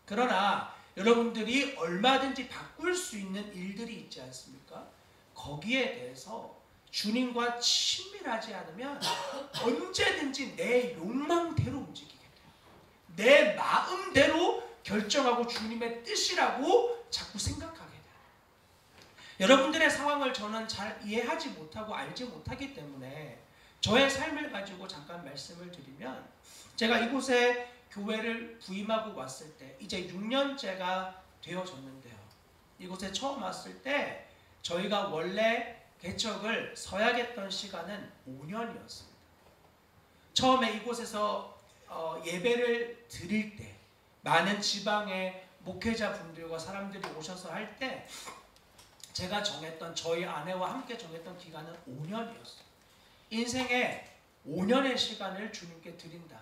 그러나 여러분들이 얼마든지 바꿀 수 있는 일들이 있지 않습니까? 거기에 대해서 주님과 친밀하지 않으면 언제든지 내 욕망대로 움직이게 돼요. 내 마음대로 결정하고 주님의 뜻이라고 자꾸 생각하게 돼요. 여러분들의 상황을 저는 잘 이해하지 못하고 알지 못하기 때문에 저의 삶을 가지고 잠깐 말씀을 드리면, 제가 이곳에 교회를 부임하고 왔을 때 이제 6년째가 되어졌는데요. 이곳에 처음 왔을 때 저희가 원래 개척을 서약했던 시간은 5년이었습니다. 처음에 이곳에서 예배를 드릴 때 많은 지방의 목회자분들과 사람들이 오셔서 할 때 제가 정했던, 저희 아내와 함께 정했던 기간은 5년이었어요. 인생에 5년의 시간을 주님께 드린다.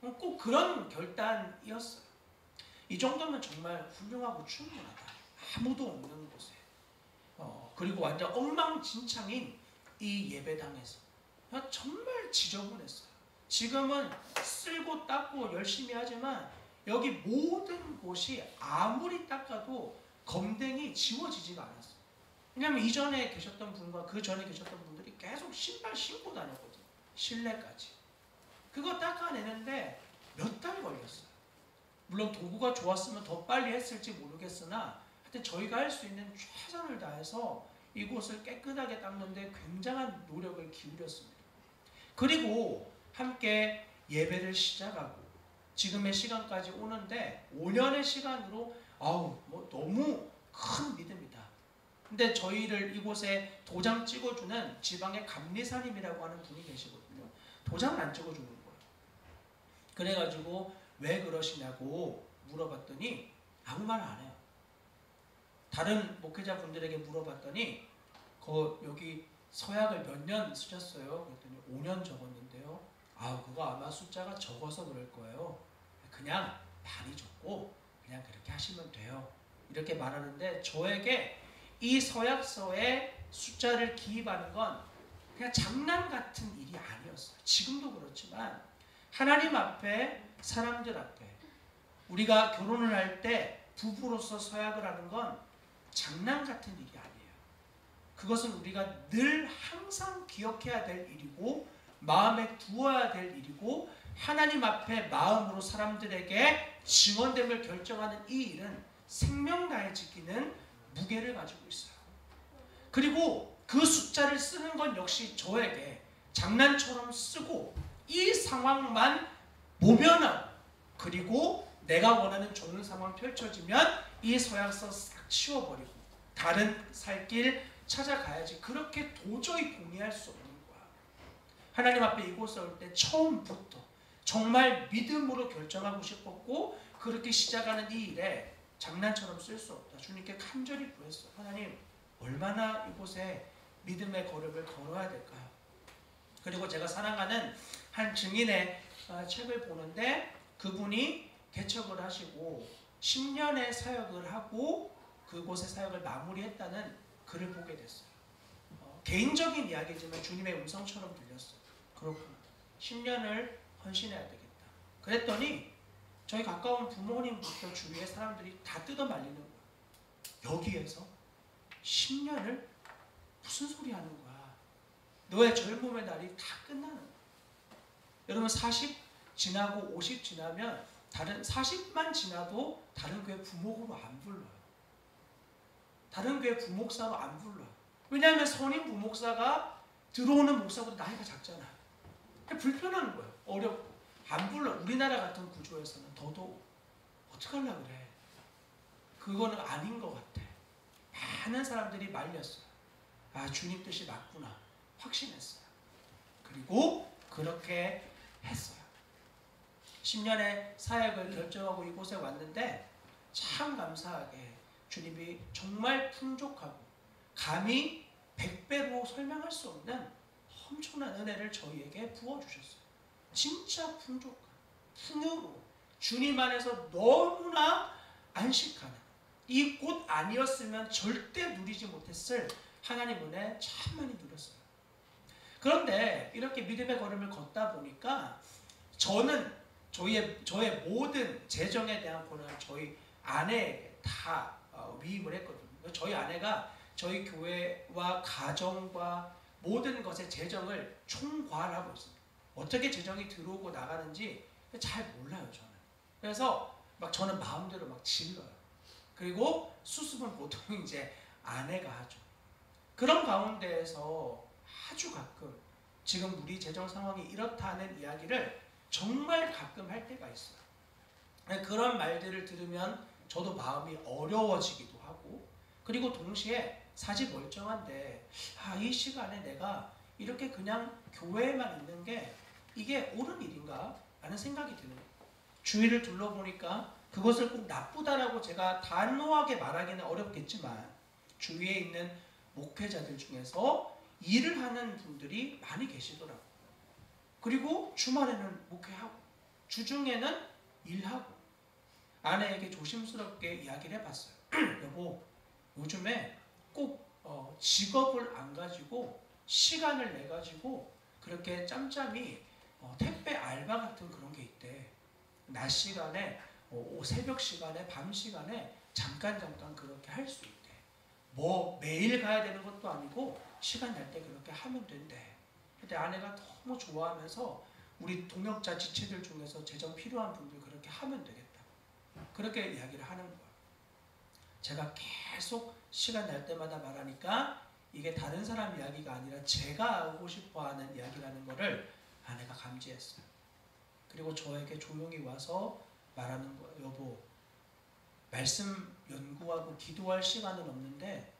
꼭 그런 결단이었어요. 이 정도면 정말 훌륭하고 충분하다. 아무도 없는 곳에. 그리고 완전 엉망진창인 이 예배당에서 정말 지저분했어요. 지금은 쓸고 닦고 열심히 하지만 여기 모든 곳이 아무리 닦아도 검댕이 지워지지가 않았어요. 왜냐하면 이전에 계셨던 분과 그 전에 계셨던 분들이 계속 신발 신고 다녔거든요. 실내까지. 그거 닦아내는데 몇 달 걸렸어요. 물론 도구가 좋았으면 더 빨리 했을지 모르겠으나 하여튼 저희가 할 수 있는 최선을 다해서 이곳을 깨끗하게 닦는데 굉장한 노력을 기울였습니다. 그리고 함께 예배를 시작하고 지금의 시간까지 오는데 5년의 시간으로 너무 큰 믿음이다. 근데 저희를 이곳에 도장 찍어주는 지방의 감리사님이라고 하는 분이 계시거든요. 도장을 안 찍어주는 거예요. 그래가지고 왜 그러시냐고 물어봤더니 아무 말 안 해요. 다른 목회자분들에게 물어봤더니 여기 서약을 몇 년 쓰셨어요? 그랬더니 5년 적었는데요. 그거 아마 숫자가 적어서 그럴 거예요. 그냥 많이 적고 그냥 그렇게 하시면 돼요. 이렇게 말하는데 저에게 이 서약서에 숫자를 기입하는 건 그냥 장난 같은 일이 아니었어요. 지금도 그렇지만 하나님 앞에, 사람들 앞에 우리가 결혼을 할 때 부부로서 서약을 하는 건 장난 같은 일이 아니에요. 그것은 우리가 늘 항상 기억해야 될 일이고 마음에 두어야 될 일이고 하나님 앞에 마음으로 사람들에게 증언됨을 결정하는 이 일은 생명 다해 지키는 무게를 가지고 있어요. 그리고 그 숫자를 쓰는 건 역시 저에게 장난처럼 쓰고 이 상황만 모면하고 그리고 내가 원하는 좋은 상황 펼쳐지면 이 서약서 싹 치워버리고 다른 살 길 찾아가야지. 그렇게 도저히 공의할 수 없는 거야. 하나님 앞에 이곳에 올 때 처음부터 정말 믿음으로 결정하고 싶었고 그렇게 시작하는 이 일에 장난처럼 쓸 수 없다. 주님께 간절히 구했어. 하나님, 얼마나 이곳에 믿음의 걸음을 걸어야 될까요? 그리고 제가 사랑하는 한 증인의 책을 보는데 그분이 개척을 하시고 10년의 사역을 하고 그곳의 사역을 마무리했다는 글을 보게 됐어요. 개인적인 이야기지만 주님의 음성처럼 들렸어요. 그렇구나. 10년을 헌신해야 되겠다. 그랬더니 저희 가까운 부모님부터 주위의 사람들이 다 뜯어 말리는 거야. 여기에서 10년을 무슨 소리 하는 거야. 너의 젊음의 날이 다 끝나는 거야. 여러분 40 지나고 50 지나면 40만 지나도 다른 교회 부목으로 안 불러요. 다른 교회 부목사로 안 불러요. 왜냐하면 선임 부목사가 들어오는 목사보다 나이가 작잖아. 불편한 거예요. 어렵고. 안 불러. 우리나라 같은 구조에서는 더더욱 어떡하려고 그래. 그거는 아닌 것 같아. 많은 사람들이 말렸어요. 주님 뜻이 맞구나. 확신했어요. 그리고 그렇게 했어요. 10년의 사역을 결정하고 이곳에 왔는데 참 감사하게 주님이 정말 풍족하고 감히 100배로 설명할 수 없는 엄청난 은혜를 저희에게 부어주셨어요. 진짜 풍족한, 풍요로 주님 안에서 너무나 안식하는 이 꽃 아니었으면 절대 누리지 못했을 하나님 은혜 참 많이 누렸어요. 그런데 이렇게 믿음의 걸음을 걷다 보니까 저는 저의 모든 재정에 대한 권한을 저희 아내에게 다 위임을 했거든요. 저희 아내가 저희 교회와 가정과 모든 것의 재정을 총괄하고 있습니다. 어떻게 재정이 들어오고 나가는지 잘 몰라요, 저는. 그래서 저는 마음대로 질러요. 그리고 수습은 보통 이제 아내가 하죠. 그런 가운데에서 아주 가끔 지금 우리 재정 상황이 이렇다는 이야기를 정말 가끔 할 때가 있어요. 그런 말들을 들으면 저도 마음이 어려워지기도 하고 그리고 동시에 사지 멀쩡한데 이 시간에 내가 이렇게 그냥 교회에만 있는 게 이게 옳은 일인가? 라는 생각이 드는 거예요. 주위를 둘러보니까 그것을 꼭 나쁘다라고 제가 단호하게 말하기는 어렵겠지만 주위에 있는 목회자들 중에서 일을 하는 분들이 많이 계시더라고요. 그리고 주말에는 목회하고 주중에는 일하고 아내에게 조심스럽게 이야기를 해봤어요. 여보, 요즘에 꼭 직업을 안 가지고 시간을 내 가지고 그렇게 짬짬이 택배 알바 같은 그런 게 있대. 낮 시간에 새벽 시간에 밤 시간에 잠깐 그렇게 할 수 있대. 매일 가야 되는 것도 아니고 시간 날 때 그렇게 하면 된대. 근데 아내가 너무 좋아하면서 우리 동역자 지체들 중에서 재정 필요한 분들 그렇게 하면 되겠다. 그렇게 이야기를 하는 거야. 제가 계속 시간 날 때마다 말하니까 이게 다른 사람 이야기가 아니라 제가 하고 싶어하는 이야기라는 거를 아내가 감지했어요. 그리고 저에게 조용히 와서 말하는 거예요. 여보, 말씀 연구하고 기도할 시간은 없는데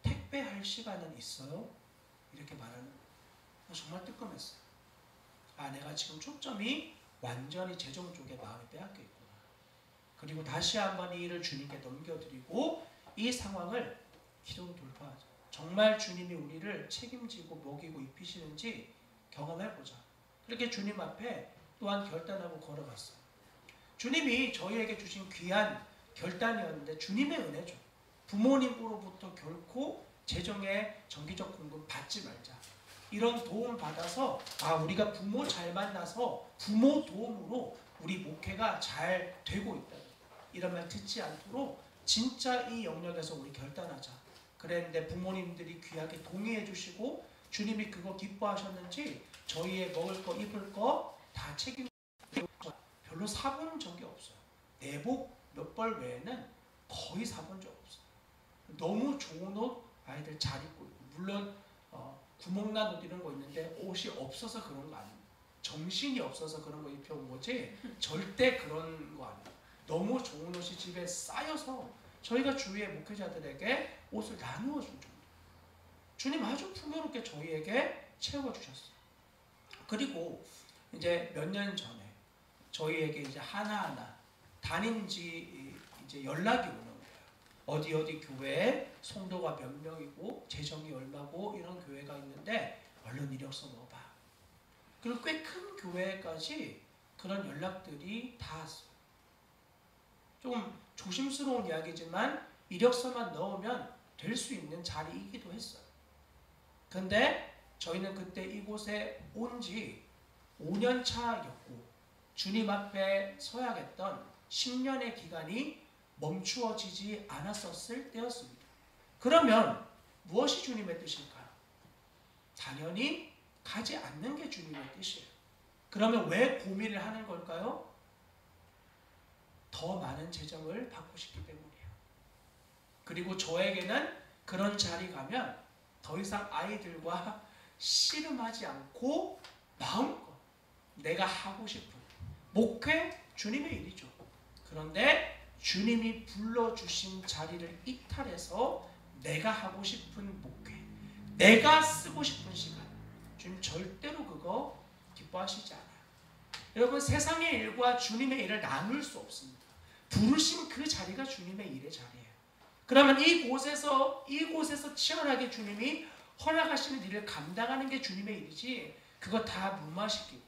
택배할 시간은 있어요? 이렇게 말하는 거예요. 정말 뜨끔했어요. 내가 지금 초점이 완전히 재정 쪽에 마음이 빼앗겨 있구나. 그리고 다시 한번 이 일을 주님께 넘겨드리고 이 상황을 기도로 돌파하자. 정말 주님이 우리를 책임지고 먹이고 입히시는지 경험해보자. 그렇게 주님 앞에 또한 결단하고 걸어갔어요. 주님이 저희에게 주신 귀한 결단이었는데 주님의 은혜죠. 부모님으로부터 결코 재정의 정기적 공급 받지 말자. 이런 도움 받아서 우리가 부모 잘 만나서 부모 도움으로 우리 목회가 잘 되고 있다. 이런 말 듣지 않도록 진짜 이 영역에서 우리 결단하자. 그랬는데 부모님들이 귀하게 동의해 주시고 주님이 그거 기뻐하셨는지 저희의 먹을 거 입을 거 다 책임지고 별로 사본 적이 없어요. 내복 몇 벌 외에는 거의 사본 적 없어요. 너무 좋은 옷 아이들 잘 입고 있고, 물론 구멍난 옷 이런 거 있는데 옷이 없어서 그런 거 아닙니다. 정신이 없어서 그런 거 입혀온 거지 절대 그런 거 아니에요. 너무 좋은 옷이 집에 쌓여서 저희가 주위의 목회자들에게 옷을 나누어 준 정도. 주님 아주 풍요롭게 저희에게 채워주셨어요. 그리고 이제 몇 년 전에 저희에게 이제 하나하나 다닌지 이제 연락이 오는 거예요. 어디 교회에 성도가 몇 명이고 재정이 얼마고 이런 교회가 있는데 얼른 이력서 넣어봐. 그리고 꽤 큰 교회까지 그런 연락들이 다 왔어요. 좀 조심스러운 이야기지만 이력서만 넣으면 될 수 있는 자리이기도 했어요. 근데 저희는 그때 이곳에 온 지 5년 차였고 주님 앞에 서야겠던 10년의 기간이 멈추어지지 않았었을 때였습니다. 그러면 무엇이 주님의 뜻일까요? 당연히 가지 않는 게 주님의 뜻이에요. 그러면 왜 고민을 하는 걸까요? 더 많은 재정을 받고 싶기 때문이에요. 그리고 저에게는 그런 자리 가면 더 이상 아이들과 씨름하지 않고 마음껏 내가 하고 싶은 목회 주님의 일이죠. 그런데 주님이 불러주신 자리를 이탈해서 내가 하고 싶은 목회, 내가 쓰고 싶은 시간, 주님 절대로 그거 기뻐하시지 않아요. 여러분, 세상의 일과 주님의 일을 나눌 수 없습니다. 부르신 그 자리가 주님의 일의 자리예요. 그러면 이곳에서 치열하게 주님이 허락하시는 일을 감당하는 게 주님의 일이지, 그거 다 무마시키고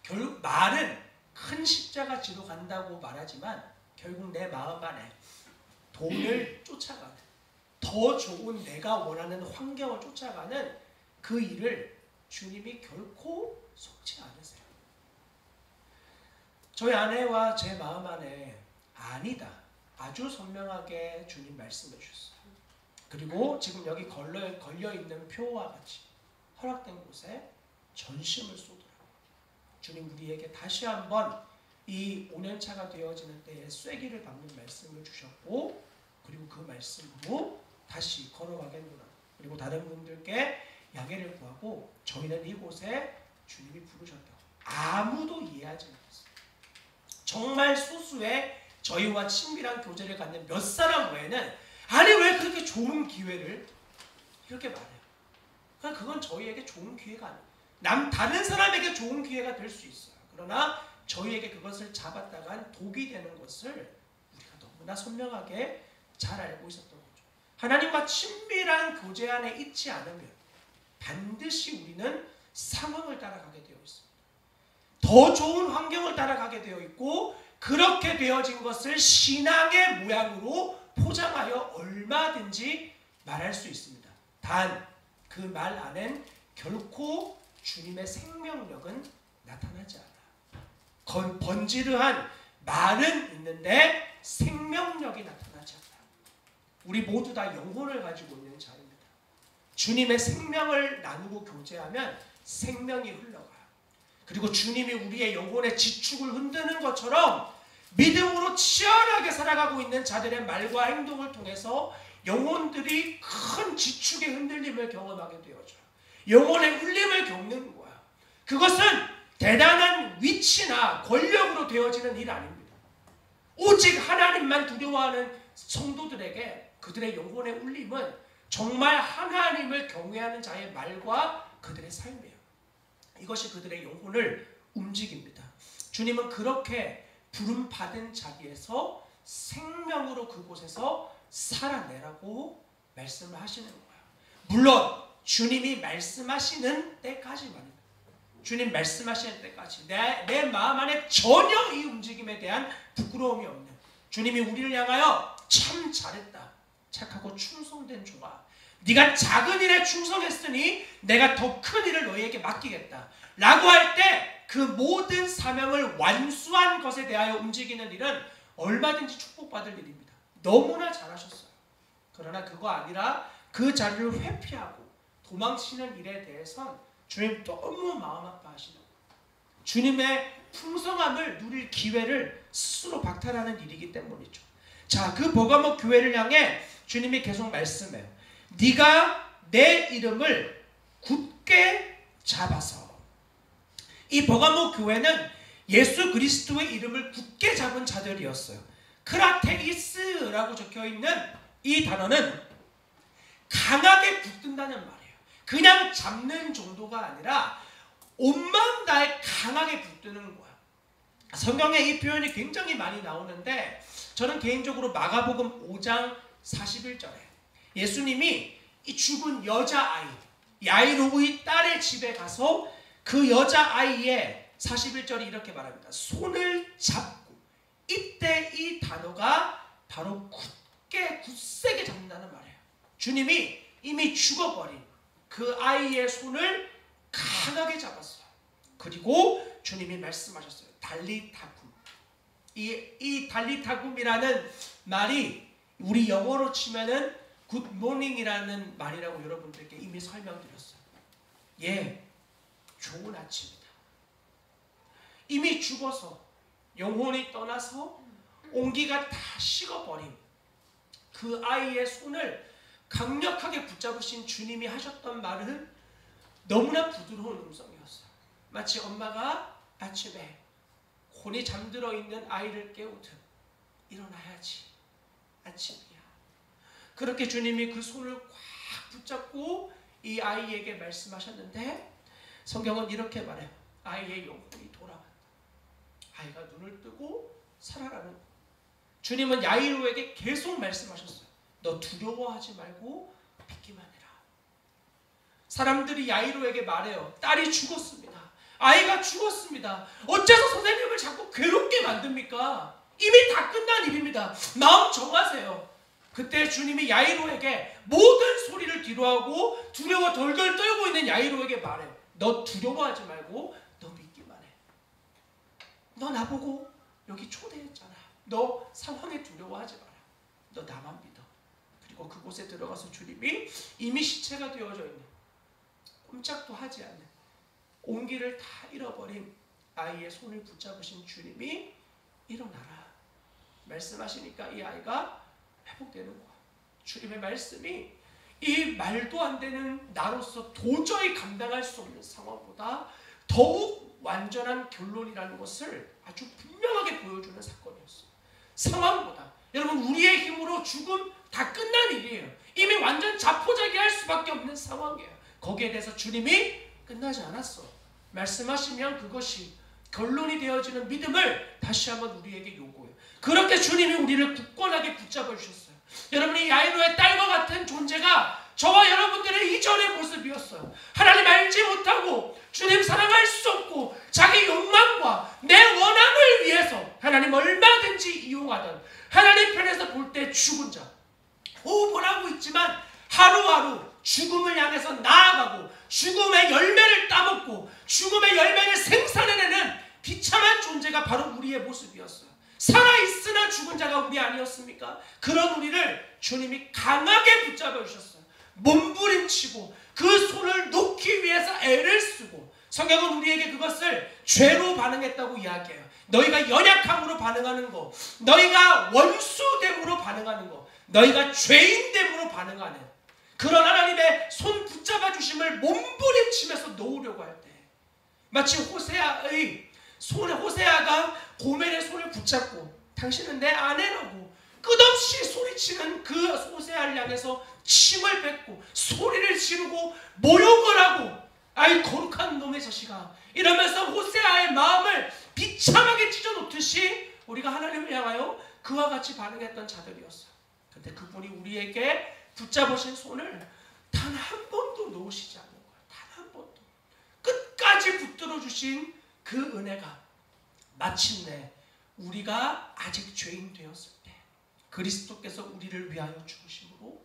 결국 말은 큰 십자가 지로 간다고 말하지만 결국 내 마음 안에 돈을 쫓아가는, 더 좋은 내가 원하는 환경을 쫓아가는 그 일을 주님이 결코 속지 않으세요. 저희 아내와 제 마음 안에 아니다, 아주 선명하게 주님 말씀해 주셨어요. 그리고 지금 여기 걸려있는 표와 같이 허락된 곳에 전심을 쏟으라고 주님 우리에게 다시 한번 이 5년차가 되어지는 때에 쐐기를 박는 말씀을 주셨고, 그리고 그 말씀으로 다시 걸어가겠노라. 그리고 다른 분들께 양해를 구하고 저희는 이곳에 주님이 부르셨다고 아무도 이해하지 못했어요. 정말 소수의 저희와 친밀한 교제를 갖는 몇 사람 외에는 아니 왜 그렇게 좋은 기회를 이렇게 말해요. 그러니까 그건 저희에게 좋은 기회가 아니에요. 다른 사람에게 좋은 기회가 될 수 있어요. 그러나 저희에게 그것을 잡았다간 독이 되는 것을 우리가 너무나 선명하게 잘 알고 있었던 거죠. 하나님과 친밀한 교제 안에 있지 않으면 반드시 우리는 상황을 따라가게 되어 있습니다. 더 좋은 환경을 따라가게 되어 있고, 그렇게 되어진 것을 신앙의 모양으로 포장하여 얼마든지 말할 수 있습니다. 단 그 말 안엔 결코 주님의 생명력은 나타나지 않아요. 번지르한 말은 있는데 생명력이 나타나지 않아요. 우리 모두 다 영혼을 가지고 있는 자입니다. 주님의 생명을 나누고 교제하면 생명이 흘러가요. 그리고 주님이 우리의 영혼의 지축을 흔드는 것처럼 믿음으로 치열하게 살아가고 있는 자들의 말과 행동을 통해서 영혼들이 큰 지축의 흔들림을 경험하게 되어져요. 영혼의 울림을 겪는 거야. 그것은 대단한 위치나 권력으로 되어지는 일 아닙니다. 오직 하나님만 두려워하는 성도들에게 그들의 영혼의 울림은 정말 하나님을 경외하는 자의 말과 그들의 삶이에요. 이것이 그들의 영혼을 움직입니다. 주님은 그렇게 부름받은 자리에서 생명으로 그곳에서 살아내라고 말씀을 하시는 거예요. 물론 주님이 말씀하시는 때까지만입니다. 주님 말씀하시는 때까지 내 마음 안에 전혀 이 움직임에 대한 부끄러움이 없는, 주님이 우리를 향하여 참 잘했다, 착하고 충성된 종아, 네가 작은 일에 충성했으니 내가 더 큰 일을 너희에게 맡기겠다 라고 할 때 그 모든 사명을 완수한 것에 대하여 움직이는 일은 얼마든지 축복받을 일입니다. 너무나 잘하셨어요. 그러나 그거 아니라 그 자리를 회피하고 도망치는 일에 대해선 주님 너무 마음 아파하시는 거예요. 주님의 풍성함을 누릴 기회를 스스로 박탈하는 일이기 때문이죠. 자, 그 버가모 교회를 향해 주님이 계속 말씀해요. 네가 내 이름을 굳게 잡아서. 이 버가모 교회는 예수 그리스도의 이름을 굳게 잡은 자들이었어요. 크라테이스라고 적혀있는 이 단어는 강하게 붙든다는 말이에요. 그냥 잡는 정도가 아니라 온 마음 다해 강하게 붙드는 거야. 성경에 이 표현이 굉장히 많이 나오는데 저는 개인적으로 마가복음 5장 41절에 예수님이 이 죽은 여자아이 야이로의 딸의 집에 가서 그 여자아이의 41절이 이렇게 말합니다. 손을 잡고, 이때 이 단어가 바로 굳게 굳세게 잡는다는 말이에요. 주님이 이미 죽어버린 그 아이의 손을 강하게 잡았어요. 그리고 주님이 말씀하셨어요. 달리타굼. 이 달리타굼이라는 말이 우리 영어로 치면은 굿모닝이라는 말이라고 여러분들께 이미 설명드렸어요. 예, 좋은 아침이다. 이미 죽어서 영혼이 떠나서 온기가 다 식어버린 그 아이의 손을 강력하게 붙잡으신 주님이 하셨던 말은 너무나 부드러운 음성이었어요. 마치 엄마가 아침에 곤히 잠들어 있는 아이를 깨우듯 일어나야지, 아침이야. 그렇게 주님이 그 손을 꽉 붙잡고 이 아이에게 말씀하셨는데 성경은 이렇게 말해요. 아이의 영혼이 돌아왔다. 아이가 눈을 뜨고 살아가는 거예요. 주님은 야이로에게 계속 말씀하셨어요. 너 두려워하지 말고 믿기만 해라. 사람들이 야이로에게 말해요. 딸이 죽었습니다. 아이가 죽었습니다. 어째서 선생님을 자꾸 괴롭게 만듭니까? 이미 다 끝난 일입니다. 마음 정하세요. 그때 주님이 야이로에게 모든 소리를 뒤로하고 두려워 덜덜 떨고 있는 야이로에게 말해요. 너 두려워하지 말고 너 믿기만 해. 너 나보고 여기 초대했잖아. 너 상황에 두려워하지 마라. 너 나만 믿어. 그리고 그곳에 들어가서 주님이 이미 시체가 되어져 있는, 꼼짝도 하지 않는, 온기를 다 잃어버린 아이의 손을 붙잡으신 주님이 일어나라 말씀하시니까 이 아이가 회복되는 거야. 주님의 말씀이 이 말도 안 되는 나로서 도저히 감당할 수 없는 상황보다 더욱 완전한 결론이라는 것을 아주 분명하게 보여주는 사건이었어요. 상황보다. 여러분, 우리의 힘으로 죽음 다 끝난 일이에요. 이미 완전 자포자기할 수밖에 없는 상황이에요. 거기에 대해서 주님이 끝나지 않았어. 말씀하시면 그것이 결론이 되어지는 믿음을 다시 한번 우리에게 요구해요. 그렇게 주님이 우리를 굳건하게 붙잡아 주셨어요. 여러분이 야이로의 딸과 같은 존재가 저와 여러분들의 이전의 모습이었어요. 하나님 알지 못하고 주님 사랑할 수 없고 자기 욕망과 내 원함을 위해서 하나님 얼마든지 이용하던, 하나님 편에서 볼 때 죽은 자, 호흡을 하고 있지만 하루하루 죽음을 향해서 나아가고 죽음의 열매를 따먹고 죽음의 열매를 생산해내는 비참한 존재가 바로 우리의 모습이었어요. 살아있으나 죽은 자가 우리 아니었습니까? 그런 우리를 주님이 강하게 붙잡아 주셨어요. 몸부림치고 그 손을 놓기 위해서 애를 쓰고, 성경은 우리에게 그것을 죄로 반응했다고 이야기해요. 너희가 연약함으로 반응하는 거, 너희가 원수됨으로 반응하는 거, 너희가 죄인됨으로 반응하는 그런 하나님의 손 붙잡아 주심을 몸부림치면서 놓으려고 할 때, 마치 호세아가 고멜의 손을 붙잡고 당신은 내 아내라고 끝없이 소리치는 그 호세아를 향해서 침을 뱉고 소리를 지르고 모욕을 하고, 아이 거룩한 놈의 자식아 이러면서 호세아의 마음을 비참하게 찢어놓듯이 우리가 하나님을 향하여 그와 같이 반응했던 자들이었어요. 그런데 그분이 우리에게 붙잡으신 손을 단 한 번도 놓으시지 않는 거예요. 단 한 번도. 끝까지 붙들어 주신 그 은혜가 마침내 우리가 아직 죄인 되었을 때 그리스도께서 우리를 위하여 죽으심으로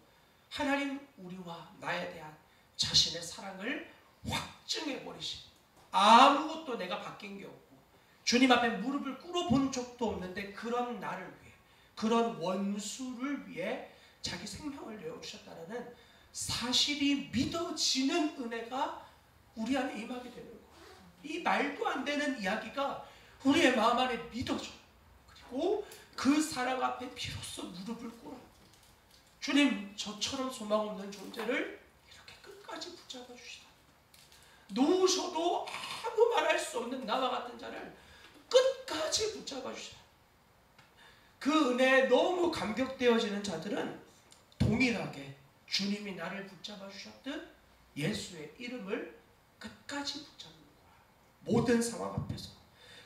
하나님 우리와 나에 대한 자신의 사랑을 확증해 버리신, 아무것도 내가 바뀐 게 없고 주님 앞에 무릎을 꿇어본 적도 없는데 그런 나를 위해, 그런 원수를 위해 자기 생명을 내어주셨다는 사실이 믿어지는 은혜가 우리 안에 임하게 되는 거예요. 이 말도 안 되는 이야기가 우리의 마음 안에 믿어져요. 그리고 그 사랑 앞에 비로소 무릎을 꿇어요. 주님, 저처럼 소망 없는 존재를 이렇게 끝까지 붙잡아 주시다. 놓으셔도 아무 말할 수 없는 나와 같은 자를 끝까지 붙잡아 주시다. 그 은혜에 너무 감격되어지는 자들은 동일하게 주님이 나를 붙잡아 주셨듯 예수의 이름을 끝까지 붙잡는 거야. 모든 상황 앞에서.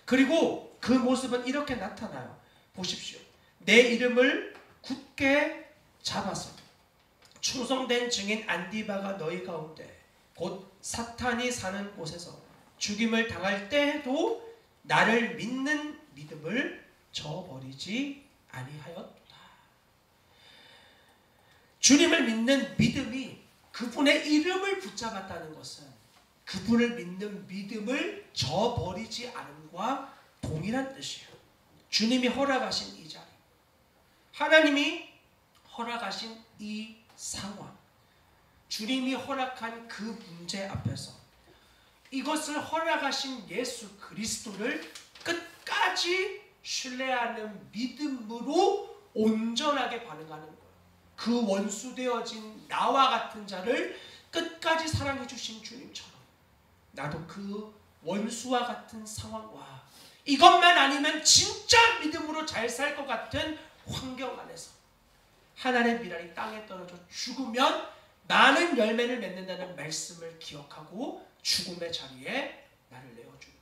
그리고 그 모습은 이렇게 나타나요. 보십시오. 내 이름을 굳게 잡아서 충성된 증인 안디바가 너희 가운데 곧 사탄이 사는 곳에서 죽임을 당할 때에도 나를 믿는 믿음을 저버리지 아니하였도다. 주님을 믿는 믿음이 그분의 이름을 붙잡았다는 것은 그분을 믿는 믿음을 저버리지 않음과 동일한 뜻이에요. 주님이 허락하신 이 자리, 하나님이 허락하신 이 상황, 주님이 허락한 그 문제 앞에서 이것을 허락하신 예수 그리스도를 끝까지 신뢰하는 믿음으로 온전하게 반응하는 거예요. 그 원수되어진 나와 같은 자를 끝까지 사랑해 주신 주님처럼 나도 그 원수와 같은 상황과 이것만 아니면 진짜 믿음으로 잘 살 것 같은 환경 안에서 하나님의 미랄이 땅에 떨어져 죽으면 많은 열매를 맺는다는 말씀을 기억하고 죽음의 자리에 나를 내어주는 거예요.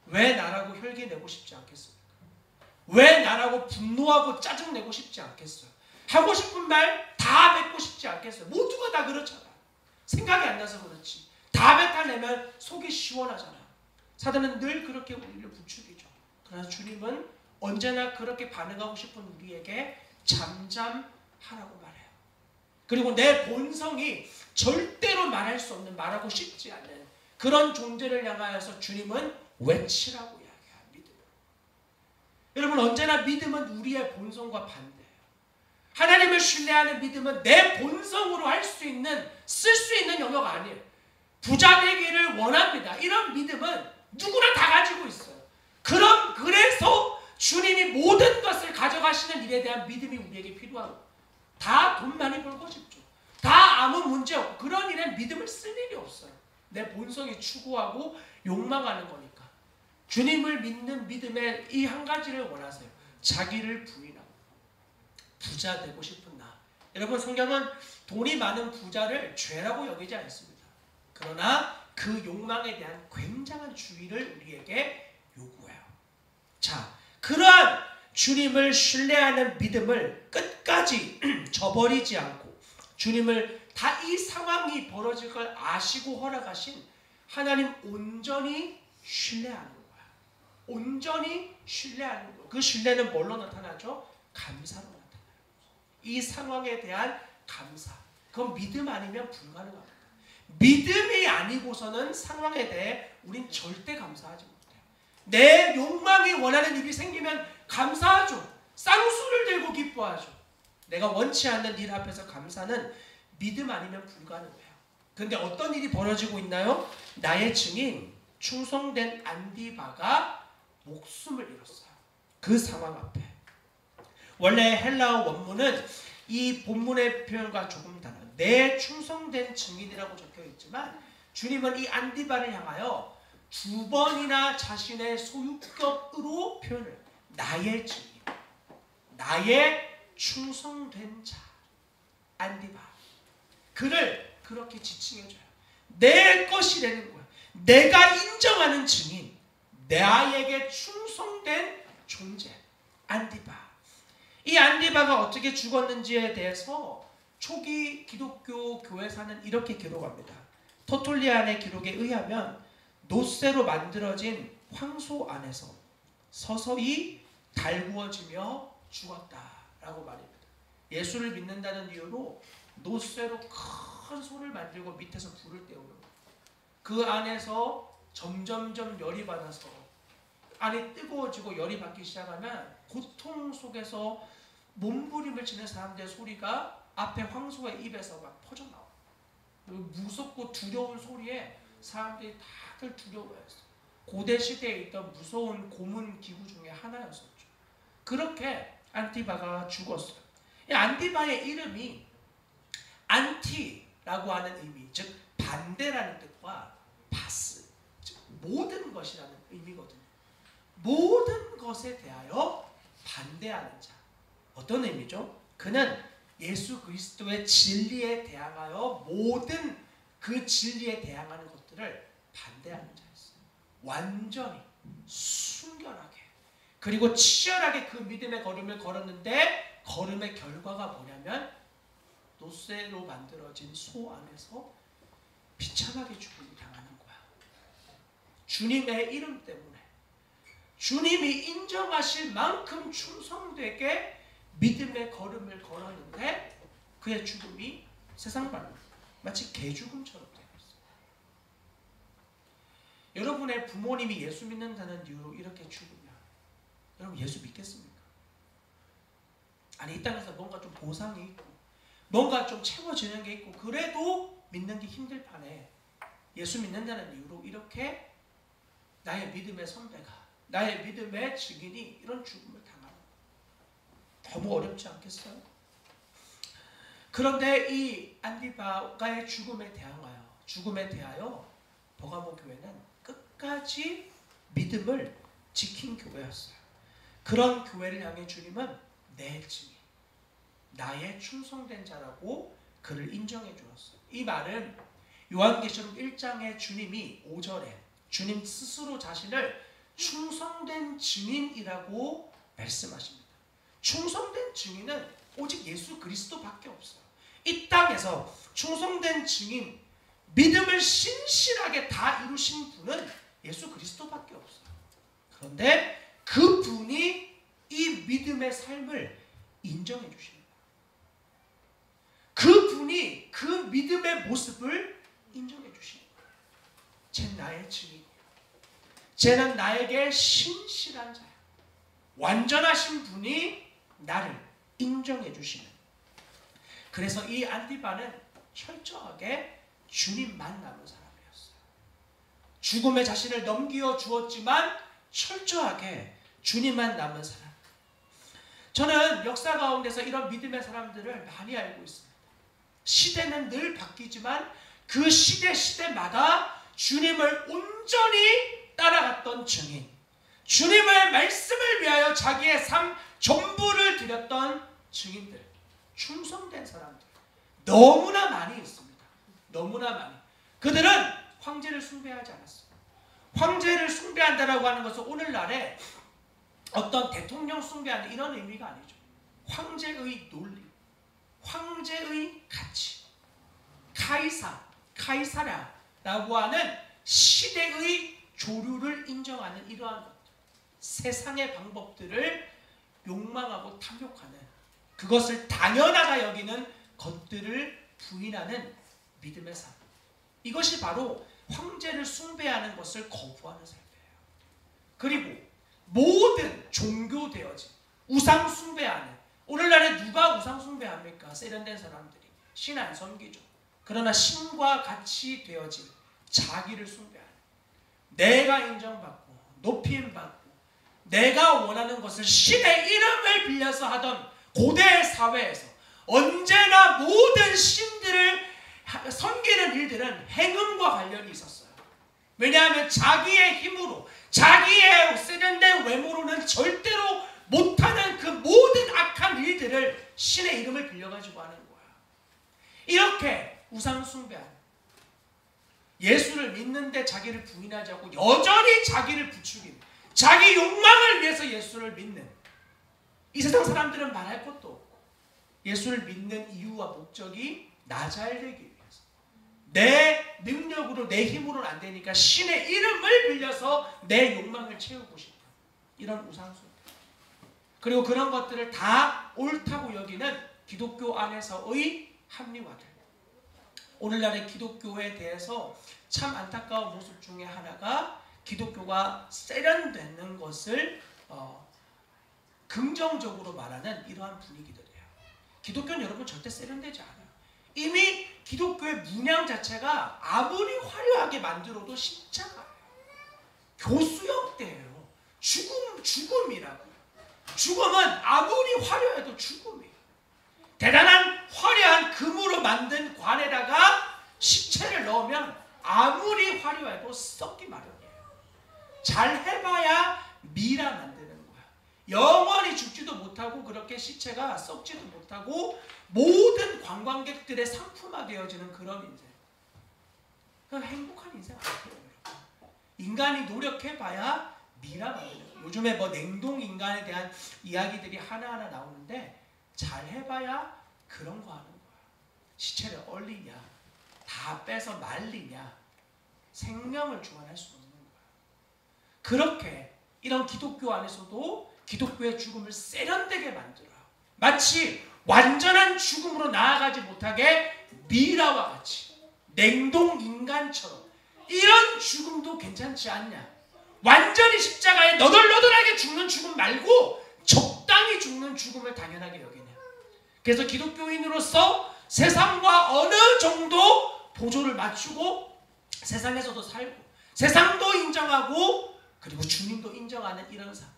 왜 나라고 혈기 내고 싶지 않겠습니까? 왜 나라고 분노하고 짜증내고 싶지 않겠어요? 하고 싶은 말 다 뱉고 싶지 않겠어요? 모두가 다 그렇잖아. 생각이 안 나서 그렇지. 다 뱉어내면 속이 시원하잖아. 사단은 늘 그렇게 우리를 부추기죠. 그러나 주님은 언제나 그렇게 반응하고 싶은 우리에게 잠잠하라고 말해요. 그리고 내 본성이 절대로 말할 수 없는, 말하고 싶지 않는 그런 존재를 향하여서 주님은 외치라고 이야기해요. 믿음으로. 여러분, 언제나 믿음은 우리의 본성과 반대예요. 하나님을 신뢰하는 믿음은 내 본성으로 할 수 있는, 쓸 수 있는 영역 아니에요. 부자 되기를 원합니다. 이런 믿음은 누구나 다 가지고 있어요. 그래서 주님이 모든 것을 가져가시는 일에 대한 믿음이 우리에게 필요한 거예요. 다 돈 많이 벌고 싶죠. 다 아무 문제 없고 그런 일에 믿음을 쓸 일이 없어요. 내 본성이 추구하고 욕망하는 거니까. 주님을 믿는 믿음의 이 한 가지를 원하세요. 자기를 부인하고 부자 되고 싶은 나. 여러분, 성경은 돈이 많은 부자를 죄라고 여기지 않습니다. 그러나 그 욕망에 대한 굉장한 주의를 우리에게 요구해요. 자, 그러한 주님을 신뢰하는 믿음을 끝까지 저버리지 않고 주님을 다 이 상황이 벌어질 걸 아시고 허락하신 하나님 온전히 신뢰하는 거야. 온전히 신뢰하는 거야. 그 신뢰는 뭘로 나타나죠? 감사로 나타나요. 이 상황에 대한 감사. 그건 믿음 아니면 불가능합니다. 믿음이 아니고서는 상황에 대해 우린 절대 감사하지 못해요. 내 욕망이 원하는 일이 생기면 감사하죠. 쌍수를 들고 기뻐하죠. 내가 원치 않는 일 앞에서 감사는 믿음 아니면 불가능해요. 그런데 어떤 일이 벌어지고 있나요? 나의 증인 충성된 안디바가 목숨을 잃었어요. 그 상황 앞에. 원래 헬라어 원문은 이 본문의 표현과 조금 달라요. 내 충성된 증인이라고 적혀 있지만 주님은 이 안디바를 향하여 2번이나 자신의 소유격으로 표현을 해요. 나의 증인, 나의 충성된 자 안디바. 그를 그렇게 지칭해줘요. 내 것이 되는 거야. 내가 인정하는 증인, 나에게 충성된 존재 안디바. 이 안디바가 어떻게 죽었는지에 대해서 초기 기독교 교회사는 이렇게 기록합니다. 터툴리안의 기록에 의하면 노쇠로 만들어진 황소 안에서 서서히 달구어지며 죽었다라고 말입니다. 예수를 믿는다는 이유로 노쇠로 큰 소를 만들고 밑에서 불을 때우는 거예요. 그 안에서 점점점 열이 받아서 안이 뜨거워지고 열이 받기 시작하면 고통 속에서 몸부림을 치는 사람들의 소리가 앞에 황소의 입에서 막 퍼져나와요. 무섭고 두려운 소리에 사람들이 다들 두려워했어요. 고대 시대에 있던 무서운 고문 기구 중에 하나였었죠. 그렇게 안티바가 죽었어요. 이 안티바의 이름이 안티라고 하는 의미, 즉 반대라는 뜻과 바스, 즉 모든 것이라는 의미거든요. 모든 것에 대하여 반대하는 자. 어떤 의미죠? 그는 예수 그리스도의 진리에 대항하여 모든 그 진리에 대항하는 것들을 반대하는 자였어요. 완전히 순결하게 그리고 치열하게 그 믿음의 걸음을 걸었는데 걸음의 결과가 뭐냐면 노쇠로 만들어진 소 안에서 비참하게 죽음을 당하는 거야. 주님의 이름 때문에 주님이 인정하실 만큼 충성되게 믿음의 걸음을 걸었는데 그의 죽음이 세상만 마치 개죽음처럼 되어 있어요. 여러분의 부모님이 예수 믿는다는 이유로 이렇게 죽으면 여러분 예수 믿겠습니까? 아니 이 땅에서 뭔가 좀 보상이 있고 뭔가 좀 채워지는 게 있고 그래도 믿는 게 힘들 판에 예수 믿는다는 이유로 이렇게 나의 믿음의 선배가 나의 믿음의 증인이 이런 죽음을 당하는 너무 어렵지 않겠어요? 그런데 이 안티바가의 죽음에 대하여 버가모 교회는 끝까지 믿음을 지킨 교회였어요. 그런 교회를 향해 주님은 내 증인, 나의 충성된 자라고 그를 인정해 주었어요. 이 말은 요한계시록 1장의 주님이 5절에 주님 스스로 자신을 충성된 증인이라고 말씀하십니다. 충성된 증인은 오직 예수 그리스도밖에 없어요. 이 땅에서 충성된 증인, 믿음을 신실하게 다 이루신 분은 예수 그리스도밖에 없어요. 그런데 그 분이 이 믿음의 삶을 인정해 주십니다. 그 분이 그 믿음의 모습을 인정해 주십니다. 쟤 나의 증인이야. 쟤는 나에게 신실한 자야. 완전하신 분이 나를 인정해 주시는. 그래서 이 안티바는 철저하게 주님만 남은 사람이었어요. 죽음의 자신을 넘겨 주었지만 철저하게 주님만 남은 사람. 저는 역사 가운데서 이런 믿음의 사람들을 많이 알고 있습니다. 시대는 늘 바뀌지만 그 시대마다 주님을 온전히 따라갔던 증인, 주님의 말씀을 위하여 자기의 삶 전부를 드렸던 증인들, 충성된 사람들 너무나 많이 있습니다. 너무나 많이. 그들은 황제를 숭배하지 않았어요. 황제를 숭배한다라고 하는 것은 오늘날에 어떤 대통령 숭배하는 이런 의미가 아니죠. 황제의 논리, 황제의 가치, 카이사라라고 하는 시대의 조류를 인정하는 이러한 것들, 세상의 방법들을 욕망하고 탐욕하는, 그것을 당연하다 여기는 것들을 부인하는 믿음의 삶. 이것이 바로 황제를 숭배하는 것을 거부하는 삶이에요. 그리고 모든 종교되어진 우상 숭배하는, 오늘날에 누가 우상 숭배합니까? 세련된 사람들이 신 안 섬기죠. 그러나 신과 같이 되어진 자기를 숭배하는, 내가 인정받고 높임받고 내가 원하는 것을 신의 이름을 빌려서 하던 고대 사회에서 언제나 모든 신들을 섬기는 일들은 행음과 관련이 있었어요. 왜냐하면 자기의 힘으로, 자기의 세련된 외모로는 절대로 못하는 그 모든 악한 일들을 신의 이름을 빌려가지고 하는 거야. 이렇게 우상 숭배하는, 예수를 믿는데 자기를 부인하지 않고 여전히 자기를 부추기는, 자기 욕망을 위해서 예수를 믿는 이 세상 사람들은 말할 것도 없고, 예수를 믿는 이유와 목적이 나 잘 되기 위해서. 내 능력으로 내 힘으로는 안 되니까 신의 이름을 빌려서 내 욕망을 채우고 싶다. 이런 우상숭배. 그리고 그런 것들을 다 옳다고 여기는 기독교 안에서의 합리화들. 오늘날의 기독교에 대해서 참 안타까운 모습 중에 하나가 기독교가 세련되는 것을 긍정적으로 말하는 이러한 분위기들이에요. 기독교는 여러분 절대 세련되지 않아요. 이미 기독교의 문양 자체가 아무리 화려하게 만들어도 십자가예요. 교수형태예요. 죽음이라고. 죽음은 아무리 화려해도 죽음이에요. 대단한 화려한 금으로 만든 관에다가 시체를 넣으면 아무리 화려해도 썩기 마련이에요. 잘 해봐야 미라 만드는 거야. 영원히 죽지도 못하고 그렇게 시체가 썩지도 못하고 모든 관광객들의 상품화 되어지는 그런 인생. 그 행복한 인생 아니에요. 인간이 노력해봐야 미라 만드는 거야. 요즘에 뭐 냉동 인간에 대한 이야기들이 하나하나 나오는데 잘 해봐야 그런 거 하는 거야. 시체를 얼리냐, 다 빼서 말리냐, 생명을 주관할 수 없는 거야. 그렇게 이런 기독교 안에서도 기독교의 죽음을 세련되게 만들어요. 마치 완전한 죽음으로 나아가지 못하게 미라와 같이 냉동 인간처럼 이런 죽음도 괜찮지 않냐. 완전히 십자가에 너덜너덜하게 죽는 죽음 말고 적당히 죽는 죽음을 당연하게 여기냐. 그래서 기독교인으로서 세상과 어느 정도 보조를 맞추고 세상에서도 살고 세상도 인정하고 그리고 주님도 인정하는 이런 삶.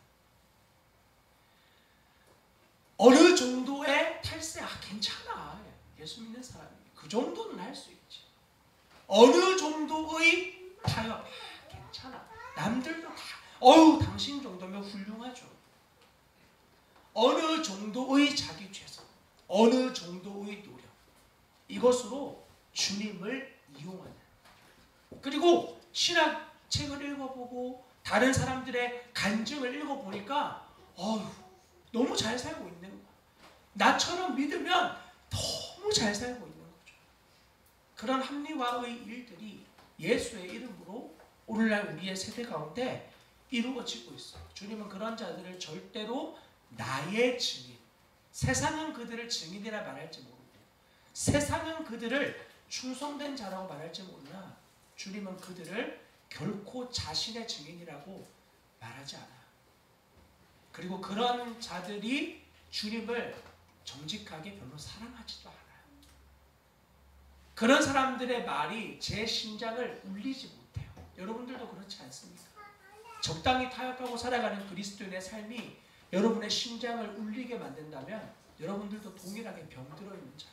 어느 정도의 탈세, 괜찮아. 예수 믿는 사람이 그 정도는 할 수 있지. 어느 정도의 타협, 괜찮아. 남들도 다, 당신 정도면 훌륭하죠. 어느 정도의 자기 최선, 어느 정도의 노력, 이것으로 주님을 이용하는. 그리고 신학책을 읽어보고 다른 사람들의 간증을 읽어보니까 너무 잘 살고 있는 거야. 나처럼 믿으면 너무 잘 살고 있는 거죠. 그런 합리화의 일들이 예수의 이름으로 오늘날 우리의 세대 가운데 이루어지고 있어요. 주님은 그런 자들을 절대로 나의 증인, 세상은 그들을 증인이라 말할지 모르고 세상은 그들을 충성된 자라고 말할지 몰라 주님은 그들을 결코 자신의 증인이라고 말하지 않아요. 그리고 그런 자들이 주님을 정직하게 별로 사랑하지도 않아요. 그런 사람들의 말이 제 심장을 울리지 못해요. 여러분들도 그렇지 않습니까? 적당히 타협하고 살아가는 그리스도인의 삶이 여러분의 심장을 울리게 만든다면 여러분들도 동일하게 병들어 있는 자.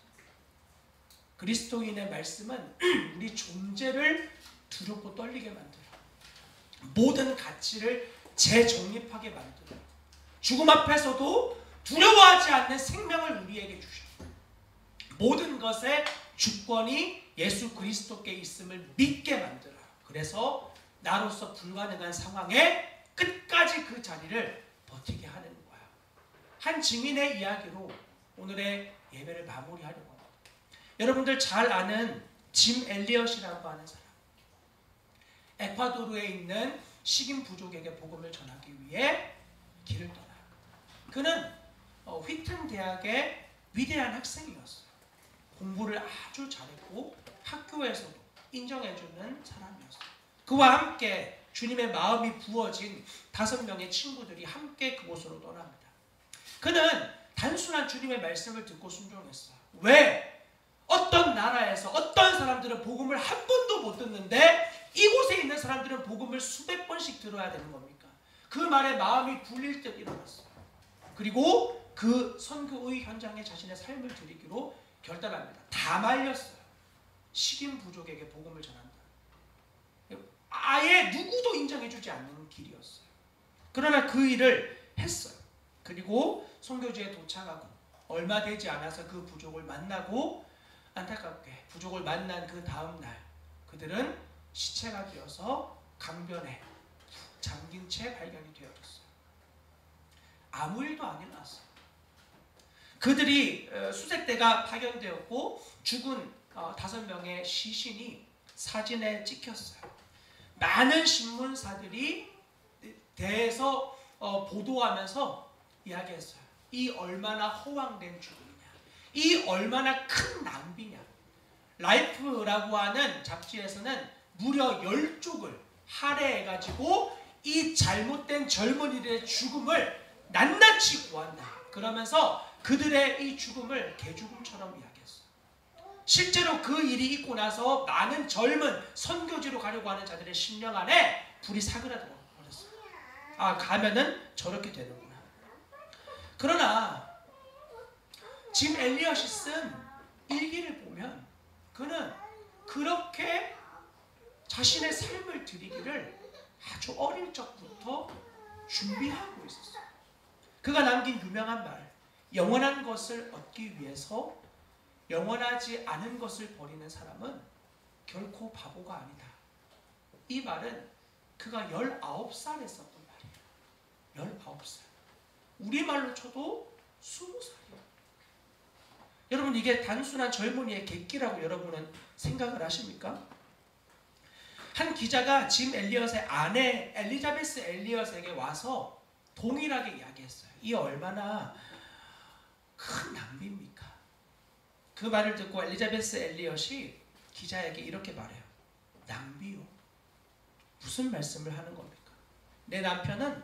그리스도인의 말씀은 우리 존재를 두렵고 떨리게 만들어요. 모든 가치를 재정립하게 만들어요. 죽음 앞에서도 두려워하지 않는 생명을 우리에게 주셔요. 모든 것의 주권이 예수 그리스도께 있음을 믿게 만들어요. 그래서 나로서 불가능한 상황에 끝까지 그 자리를 버티게 하는 거예요. 한 증인의 이야기로 오늘의 예배를 마무리하려고 합니다. 여러분들 잘 아는 짐 엘리엇이라고 하는 사람. 에콰도르에 있는 식인 부족에게 복음을 전하기 위해 길을 떠나요. 그는 휘튼 대학의 위대한 학생이었어요. 공부를 아주 잘했고 학교에서도 인정해주는 사람이었어요. 그와 함께 주님의 마음이 부어진 5명의 친구들이 함께 그곳으로 떠납니다. 그는 단순한 주님의 말씀을 듣고 순종했어요. 왜? 어떤 나라에서 어떤 사람들은 복음을 한 번도 못 듣는데 이곳에 있는 사람들은 복음을 수백 번씩 들어야 되는 겁니까? 그 말에 마음이 불릴 듯 일어났어요. 그리고 그 선교의 현장에 자신의 삶을 드리기로 결단합니다. 다 말렸어요. 식인 부족에게 복음을 전한다. 아예 누구도 인정해주지 않는 길이었어요. 그러나 그 일을 했어요. 그리고 선교지에 도착하고 얼마 되지 않아서 그 부족을 만나고 안타깝게 부족을 만난 그 다음 날 그들은 시체가 되어서 강변에 잠긴 채 발견이 되어졌어요. 아무 일도 안 일어났어요. 그들이 수색대가 파견되었고 죽은 5명의 시신이 사진에 찍혔어요. 많은 신문사들이 대해서 보도하면서 이야기했어요. 이 얼마나 허황된 죽음이냐, 이 얼마나 큰 낭비냐. 라이프라고 하는 잡지에서는 무려 10쪽을 할애해가지고 이 잘못된 젊은이들의 죽음을 낱낱이 보았다. 그러면서 그들의 이 죽음을 개죽음처럼 이야기했어요. 실제로 그 일이 있고 나서 많은 젊은 선교지로 가려고 하는 자들의 심령 안에 불이 사그라들어 버렸어요. 아, 가면은 저렇게 되는구나. 그러나 짐 엘리엇이 쓴 일기를 보면 그는 그렇게 자신의 삶을 드리기를 아주 어릴 적부터 준비하고 있었어요. 그가 남긴 유명한 말, 영원한 것을 얻기 위해서 영원하지 않은 것을 버리는 사람은 결코 바보가 아니다. 이 말은 그가 19살에 썼던 말이에요. 19살. 우리말로 쳐도 20살이에요. 여러분, 이게 단순한 젊은이의 객기라고 여러분은 생각을 하십니까? 한 기자가 짐 엘리엇의 아내 엘리자베스 엘리엇에게 와서 동일하게 이야기했어요. 이 얼마나 큰 낭비입니까? 그 말을 듣고 엘리자베스 엘리엇이 기자에게 이렇게 말해요. 낭비요? 무슨 말씀을 하는 겁니까? 내 남편은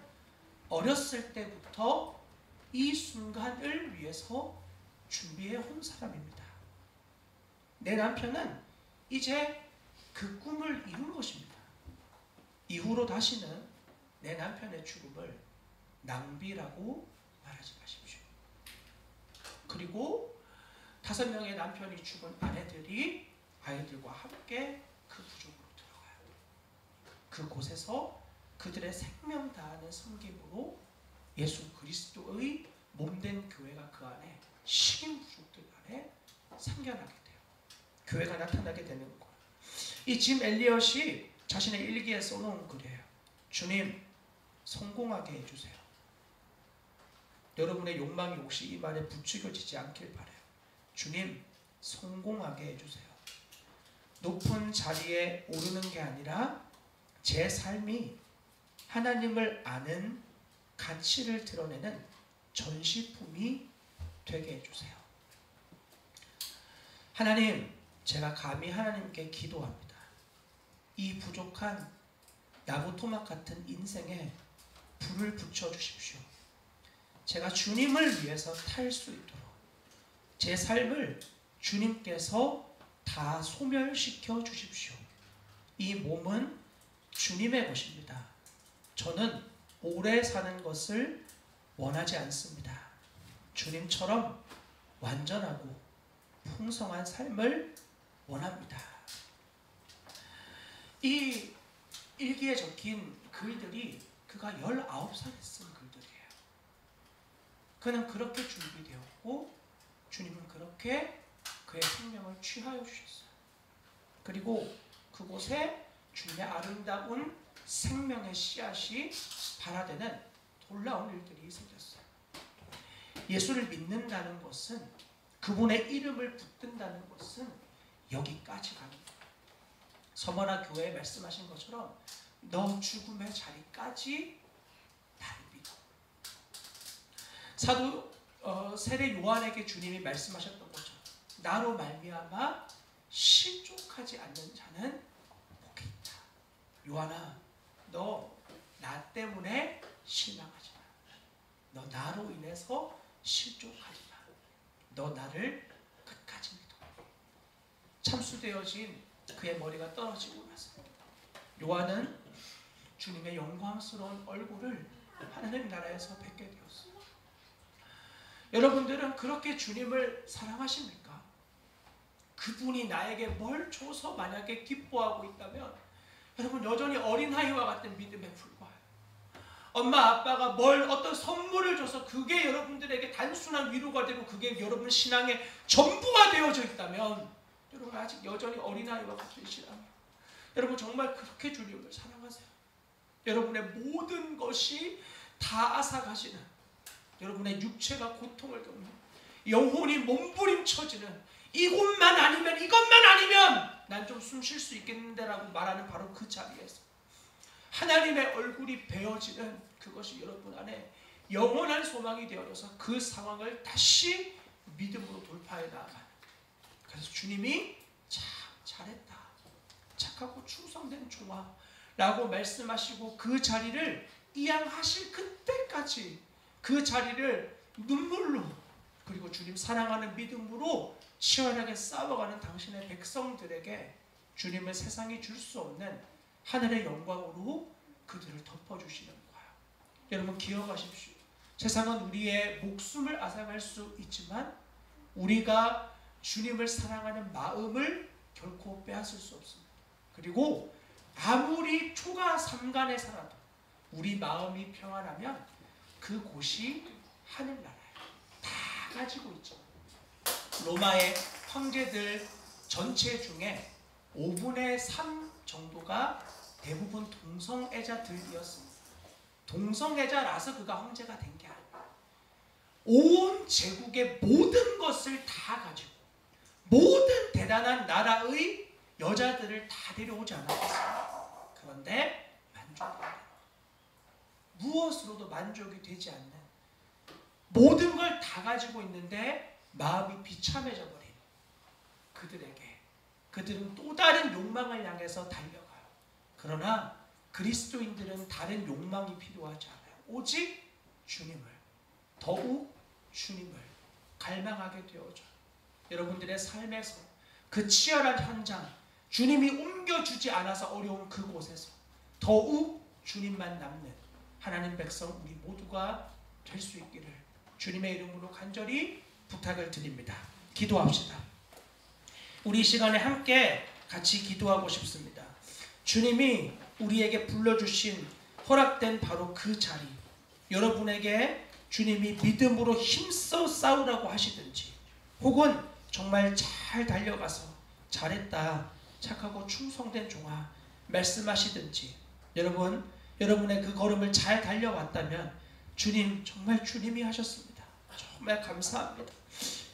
어렸을 때부터 이 순간을 위해서 준비해 온 사람입니다. 내 남편은 이제 그 꿈을 이룬 것입니다. 이후로 다시는 내 남편의 죽음을 낭비라고 말하지 마십시오. 그리고 5명의 남편이 죽은 아내들이 아이들과 함께 그 부족으로 들어가요. 그곳에서 그들의 생명 다하는 섬김으로 예수 그리스도의 몸된 교회가 그 안에 식인 부족들 안에 생겨나게 돼요. 교회가 나타나게 되는 거예요. 이 짐 엘리엇이 자신의 일기에 써놓은 글이에요. 주님, 성공하게 해주세요. 여러분의 욕망이 혹시 이 말에 부추겨지지 않길 바라요. 주님, 성공하게 해주세요. 높은 자리에 오르는 게 아니라 제 삶이 하나님을 아는 가치를 드러내는 전시품이 되게 해주세요. 하나님, 제가 감히 하나님께 기도합니다. 이 부족한 나무토막 같은 인생에 불을 붙여주십시오. 제가 주님을 위해서 탈 수 있도록 제 삶을 주님께서 다 소멸시켜 주십시오. 이 몸은 주님의 것입니다. 저는 오래 사는 것을 원하지 않습니다. 주님처럼 완전하고 풍성한 삶을 원합니다. 이 일기에 적힌 글들이 그가 19살에 쓴 글들이에요. 그는 그렇게 준비되었고 주님은 그렇게 그의 생명을 취하여 주셨어요. 그리고 그곳에 주님의 아름다운 생명의 씨앗이 발화되는 놀라운 일들이 생겼어요. 예수를 믿는다는 것은, 그분의 이름을 붙든다는 것은 여기까지 가는 거예요. 서머나 교회에 말씀하신 것처럼 너 죽음의 자리까지 나를 믿어. 사도 세례 요한에게 주님이 말씀하셨던 것처럼 나로 말미암아 실족하지 않는 자는 복이 있다. 요한아, 너 나 때문에 실망하지 마. 너 나로 인해서 실족하지 마. 너 나를 끝까지 믿어. 참수되어진 그의 머리가 떨어지고 나서 요한은 주님의 영광스러운 얼굴을 하나님 나라에서 뵙게 되었어요. 여러분들은 그렇게 주님을 사랑하십니까? 그분이 나에게 뭘 줘서 만약에 기뻐하고 있다면 여러분 여전히 어린아이와 같은 믿음에 불과해요. 엄마 아빠가 어떤 선물을 줘서 그게 여러분들에게 단순한 위로가 되고 그게 여러분 신앙의 전부가 되어져 있다면 여러분 아직 여전히 어린아이와 같은 신앙이에요. 여러분 정말 그렇게 주님을 사랑하세요. 여러분의 모든 것이 다 앗아가시는, 여러분의 육체가 고통을 겪는 영혼이 몸부림쳐지는 이것만 아니면 난 좀 숨 쉴 수 있겠는데라고 말하는 바로 그 자리에서 하나님의 얼굴이 베어지는 그것이 여러분 안에 영원한 소망이 되어져서 그 상황을 다시 믿음으로 돌파해 나가는. 그래서 주님이 참 잘했다, 착하고 충성된 종아 라고 말씀하시고 그 자리를 이양하실 그때까지 그 자리를 눈물로 그리고 주님 사랑하는 믿음으로 치열하게 싸워가는 당신의 백성들에게 주님은 세상이 줄 수 없는 하늘의 영광으로 그들을 덮어주시는 거예요. 여러분 기억하십시오. 세상은 우리의 목숨을 앗아갈 수 있지만 우리가 주님을 사랑하는 마음을 결코 빼앗을 수 없습니다. 그리고 아무리 초가 삼간에 살아도 우리 마음이 평안하면 그곳이 하늘나라예요. 다 가지고 있죠. 로마의 황제들 전체 중에 5분의 3 정도가 대부분 동성애자들이었습니다. 동성애자라서 그가 황제가 된 게 아니에요. 온 제국의 모든 것을 다 가지고 모든 대단한 나라의 여자들을 다 데려오지 않았겠습니까? 그런데 만족이 안 돼요. 무엇으로도 만족이 되지 않는 모든 걸 다 가지고 있는데 마음이 비참해져 버린 그들은 또 다른 욕망을 향해서 달려가요. 그러나 그리스도인들은 다른 욕망이 필요하지 않아요. 오직 주님을, 더욱 주님을 갈망하게 되어져요. 여러분들의 삶에서 그 치열한 현장, 주님이 옮겨주지 않아서 어려운 그곳에서 더욱 주님만 남는 하나님 백성 우리 모두가 될 수 있기를 주님의 이름으로 간절히 부탁을 드립니다. 기도합시다. 우리 이 시간에 함께 같이 기도하고 싶습니다. 주님이 우리에게 불러주신 허락된 바로 그 자리, 여러분에게 주님이 믿음으로 힘써 싸우라고 하시든지 혹은 정말 잘 달려가서 잘했다, 착하고 충성된 종아 말씀하시든지 여러분의 그 걸음을 잘 달려왔다면 주님 정말 주님이 하셨습니다. 정말 감사합니다.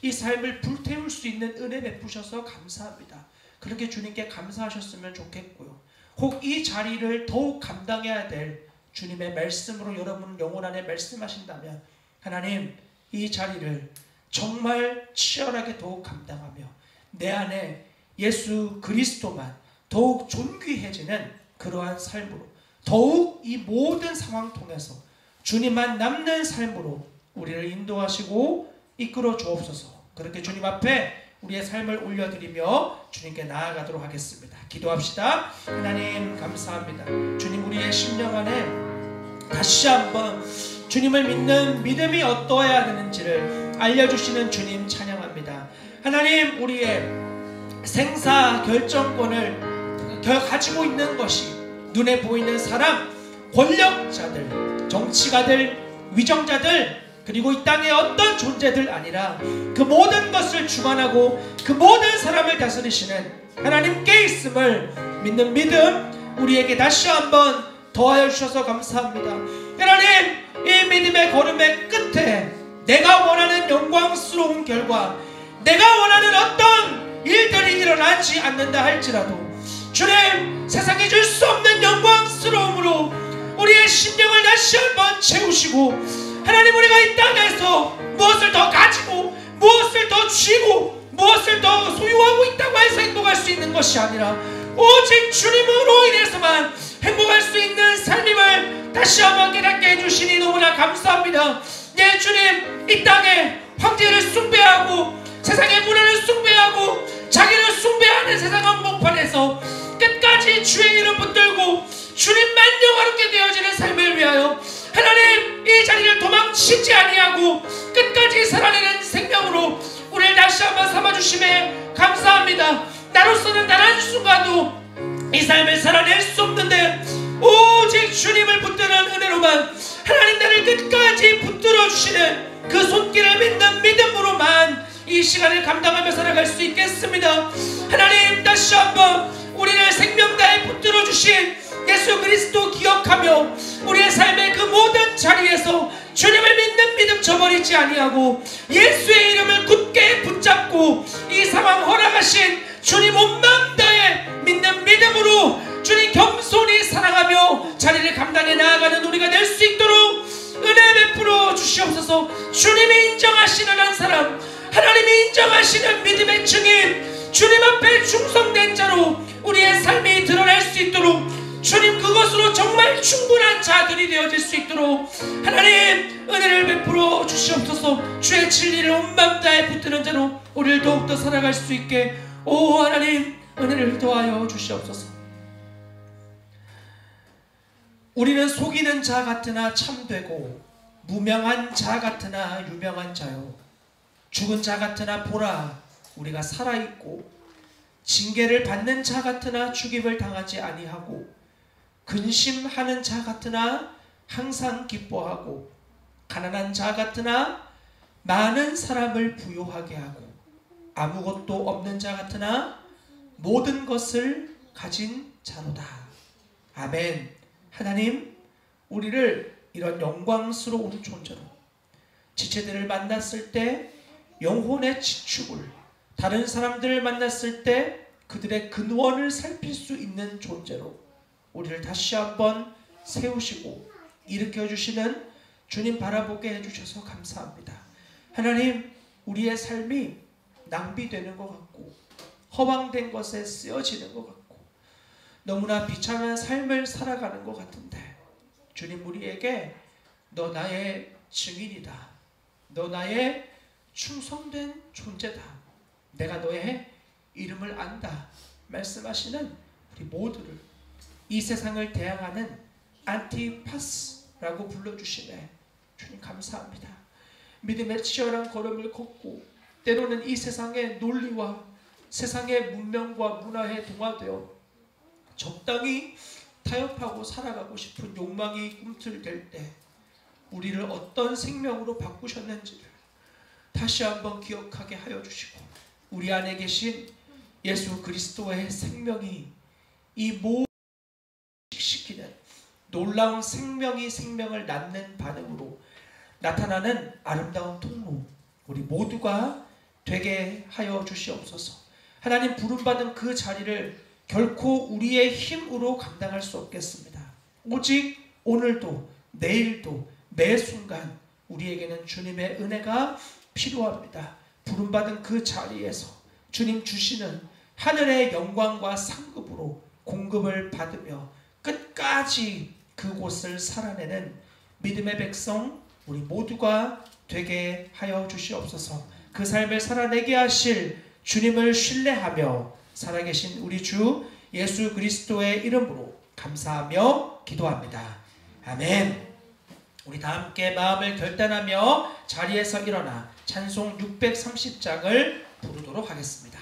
이 삶을 불태울 수 있는 은혜 베푸셔서 감사합니다. 그렇게 주님께 감사하셨으면 좋겠고요. 혹 이 자리를 더욱 감당해야 될 주님의 말씀으로 여러분 영혼 안에 말씀하신다면 하나님 이 자리를 정말 치열하게 더욱 감당하며 내 안에 예수 그리스도만 더욱 존귀해지는 그러한 삶으로 더욱 이 모든 상황 통해서 주님만 남는 삶으로 우리를 인도하시고 이끌어 주옵소서. 그렇게 주님 앞에 우리의 삶을 올려드리며 주님께 나아가도록 하겠습니다. 기도합시다. 하나님 감사합니다. 주님 우리의 심령 안에 다시 한번 주님을 믿는 믿음이 어떠해야 되는지를 알려주시는 주님 찬양합니다. 하나님 우리의 생사 결정권을 가지고 있는 것이 눈에 보이는 사람, 권력자들, 정치가들, 위정자들 그리고 이 땅의 어떤 존재들 아니라 그 모든 것을 주관하고 그 모든 사람을 다스리시는 하나님께 있음을 믿는 믿음 우리에게 다시 한번 더하여 주셔서 감사합니다. 하나님 이 믿음의 걸음의 끝에 내가 원하는 영광스러운 결과 내가 원하는 어떤 일들이 일어나지 않는다 할지라도 주님 세상에 줄 수 없는 영광스러움으로 우리의 심령을 다시 한번 채우시고 하나님 우리가 이 땅에서 무엇을 더 가지고 무엇을 더 쥐고 무엇을 더 소유하고 있다고 해서 행복할 수 있는 것이 아니라 오직 주님으로 인해서만 행복할 수 있는 삶임을 다시 한번 깨닫게 해주시니 너무나 감사합니다. 예 주님 이 땅에 황제를 숭배하고 세상의 문화를 숭배하고 자기를 숭배하는 세상 한복판에서 끝까지 주의 이름 붙들고 주님만 영화롭게 되어지는 삶을 위하여 하나님 이 자리를 도망치지 아니하고 끝까지 살아내는 생명으로 우리를 다시 한번 삼아주심에 감사합니다. 나로서는 단 한순간도 이 삶을 살아낼 수 없는데 오직 주님을 붙드는 은혜로만 하나님 나를 끝까지 붙들어주시는 그 손길을 믿는 믿음으로만 이 시간을 감당하며 살아갈 수 있겠습니다. 하나님 다시 한번 우리를 생명 다해 붙들어 주신 예수 그리스도 기억하며 우리의 삶의 그 모든 자리에서 주님을 믿는 믿음 저버리지 아니하고 예수의 이름을 굳게 붙잡고 이 상황 허락하신 주님 온 마음 다해 믿는 믿음으로 주님 겸손히 사랑하며 자리를 감당해 나아가는 우리가 될 수 있도록 은혜 베풀어 주시옵소서. 주님이 인정하시는 한 사람, 하나님이 인정하시는 믿음의 증인, 주님 앞에 충성된 자로 우리의 삶이 드러날 수 있도록 주님 그것으로 정말 충분한 자들이 되어질 수 있도록 하나님 은혜를 베풀어 주시옵소서. 주의 진리를 온 마음 다해 붙드는 자로 우리를 더욱더 살아갈 수 있게 오 하나님 은혜를 더하여 주시옵소서. 우리는 속이는 자 같으나 참되고 무명한 자 같으나 유명한 자요 죽은 자 같으나 보라 우리가 살아있고 징계를 받는 자 같으나 죽임을 당하지 아니하고 근심하는 자 같으나 항상 기뻐하고 가난한 자 같으나 많은 사람을 부요하게 하고 아무것도 없는 자 같으나 모든 것을 가진 자로다. 아멘. 하나님 우리를 이런 영광스러운 존재로 지체들을 만났을 때 영혼의 지축을 다른 사람들을 만났을 때 그들의 근원을 살필 수 있는 존재로 우리를 다시 한번 세우시고 일으켜주시는 주님 바라보게 해주셔서 감사합니다. 하나님 우리의 삶이 낭비되는 것 같고 허황된 것에 쓰여지는 것 같고 너무나 비참한 삶을 살아가는 것 같은데 주님 우리에게 너 나의 증인이다. 너 나의 충성된 존재다. 내가 너의 이름을 안다. 말씀하시는 우리 모두를 이 세상을 대항하는 안티파스라고 불러주시네. 주님 감사합니다. 믿음의 치열한 걸음을 걷고 때로는 이 세상의 논리와 세상의 문명과 문화에 동화되어 적당히 타협하고 살아가고 싶은 욕망이 꿈틀댈 때 우리를 어떤 생명으로 바꾸셨는지를 다시 한번 기억하게 하여 주시고 우리 안에 계신 예수 그리스도의 생명이 이 모든 시키는 놀라운 생명이 생명을 낳는 반응으로 나타나는 아름다운 통로 우리 모두가 되게 하여 주시옵소서. 하나님 부름받은 그 자리를 결코 우리의 힘으로 감당할 수 없겠습니다. 오직 오늘도 내일도 매 순간 우리에게는 주님의 은혜가 필요합니다. 부름받은 그 자리에서 주님 주시는 하늘의 영광과 상급으로 공급을 받으며 끝까지 그곳을 살아내는 믿음의 백성 우리 모두가 되게 하여 주시옵소서. 그 삶을 살아내게 하실 주님을 신뢰하며 살아계신 우리 주 예수 그리스도의 이름으로 감사하며 기도합니다. 아멘. 우리 다 함께 마음을 결단하며 자리에서 일어나 찬송 630장을 부르도록 하겠습니다.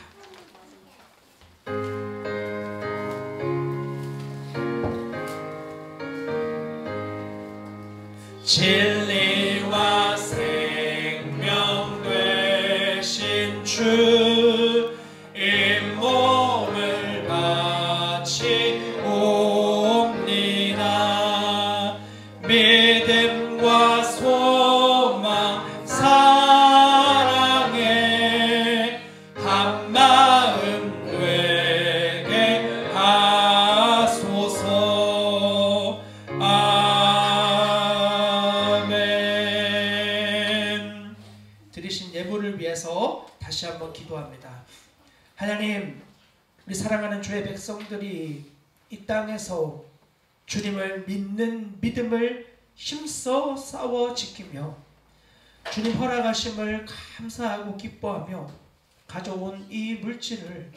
진리와 생명 되신 주 믿음과 소망 사랑에 한마음 되게 하소서. 아멘. 드리신 예물을 위해서 다시 한번 기도합니다. 하나님 우리 사랑하는 주의 백성들이 이 땅에서 주님을 믿는 믿음을 힘써 싸워 지키며 주님 허락하심을 감사하고 기뻐하며 가져온 이 물질을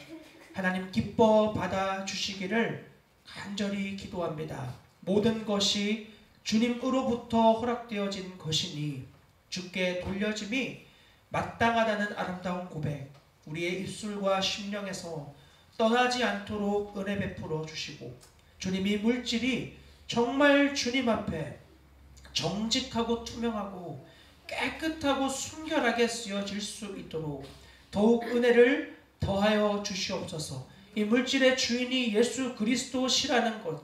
하나님 기뻐 받아 주시기를 간절히 기도합니다. 모든 것이 주님으로부터 허락되어진 것이니 주께 돌려짐이 마땅하다는 아름다운 고백 우리의 입술과 심령에서 떠나지 않도록 은혜 베풀어 주시고 주님이 물질이 정말 주님 앞에 정직하고 투명하고 깨끗하고 순결하게 쓰여질 수 있도록 더욱 은혜를 더하여 주시옵소서. 이 물질의 주인이 예수 그리스도시라는 것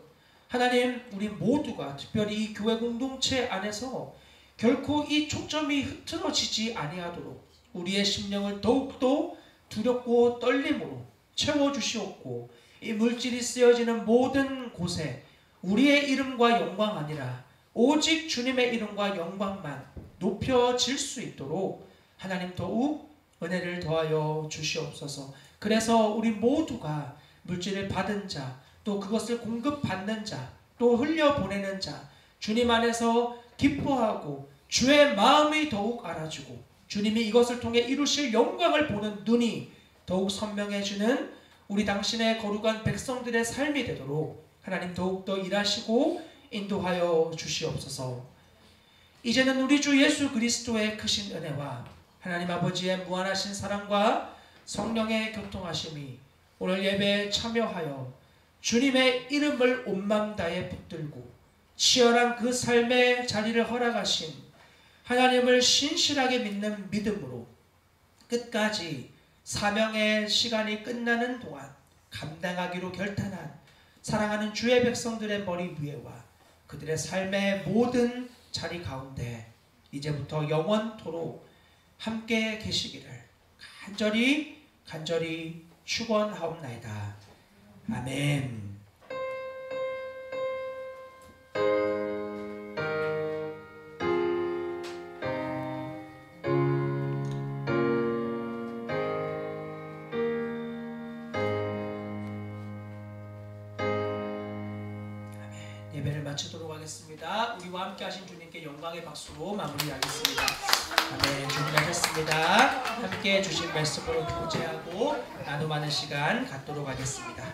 하나님 우리 모두가 특별히 이 교회 공동체 안에서 결코 이 초점이 흐트러지지 아니하도록 우리의 심령을 더욱더 두렵고 떨림으로 채워주시옵고, 이 물질이 쓰여지는 모든 곳에 우리의 이름과 영광 아니라 오직 주님의 이름과 영광만 높여질 수 있도록 하나님 더욱 은혜를 더하여 주시옵소서. 그래서 우리 모두가 물질을 받은 자, 또 그것을 공급받는 자, 또 흘려보내는 자, 주님 안에서 기뻐하고 주의 마음이 더욱 알아주고 주님이 이것을 통해 이루실 영광을 보는 눈이 더욱 선명해지는 우리 당신의 거룩한 백성들의 삶이 되도록 하나님 더욱더 일하시고 인도하여 주시옵소서. 이제는 우리 주 예수 그리스도의 크신 은혜와 하나님 아버지의 무한하신 사랑과 성령의 교통하심이 오늘 예배에 참여하여 주님의 이름을 온 마음 다해 붙들고 치열한 그 삶의 자리를 허락하신 하나님을 신실하게 믿는 믿음으로 끝까지 사명의 시간이 끝나는 동안 감당하기로 결단한 사랑하는 주의 백성들의 머리 위에와 그들의 삶의 모든 자리 가운데 이제부터 영원토록 함께 계시기를 간절히 축원하옵나이다. 아멘. 예배를 마치도록 하겠습니다. 우리와 함께 하신 주님께 영광의 박수로 마무리하겠습니다. 아멘. 준비하셨습니다. 함께 주신 말씀으로 교제하고 나눔하는 시간 갖도록 하겠습니다.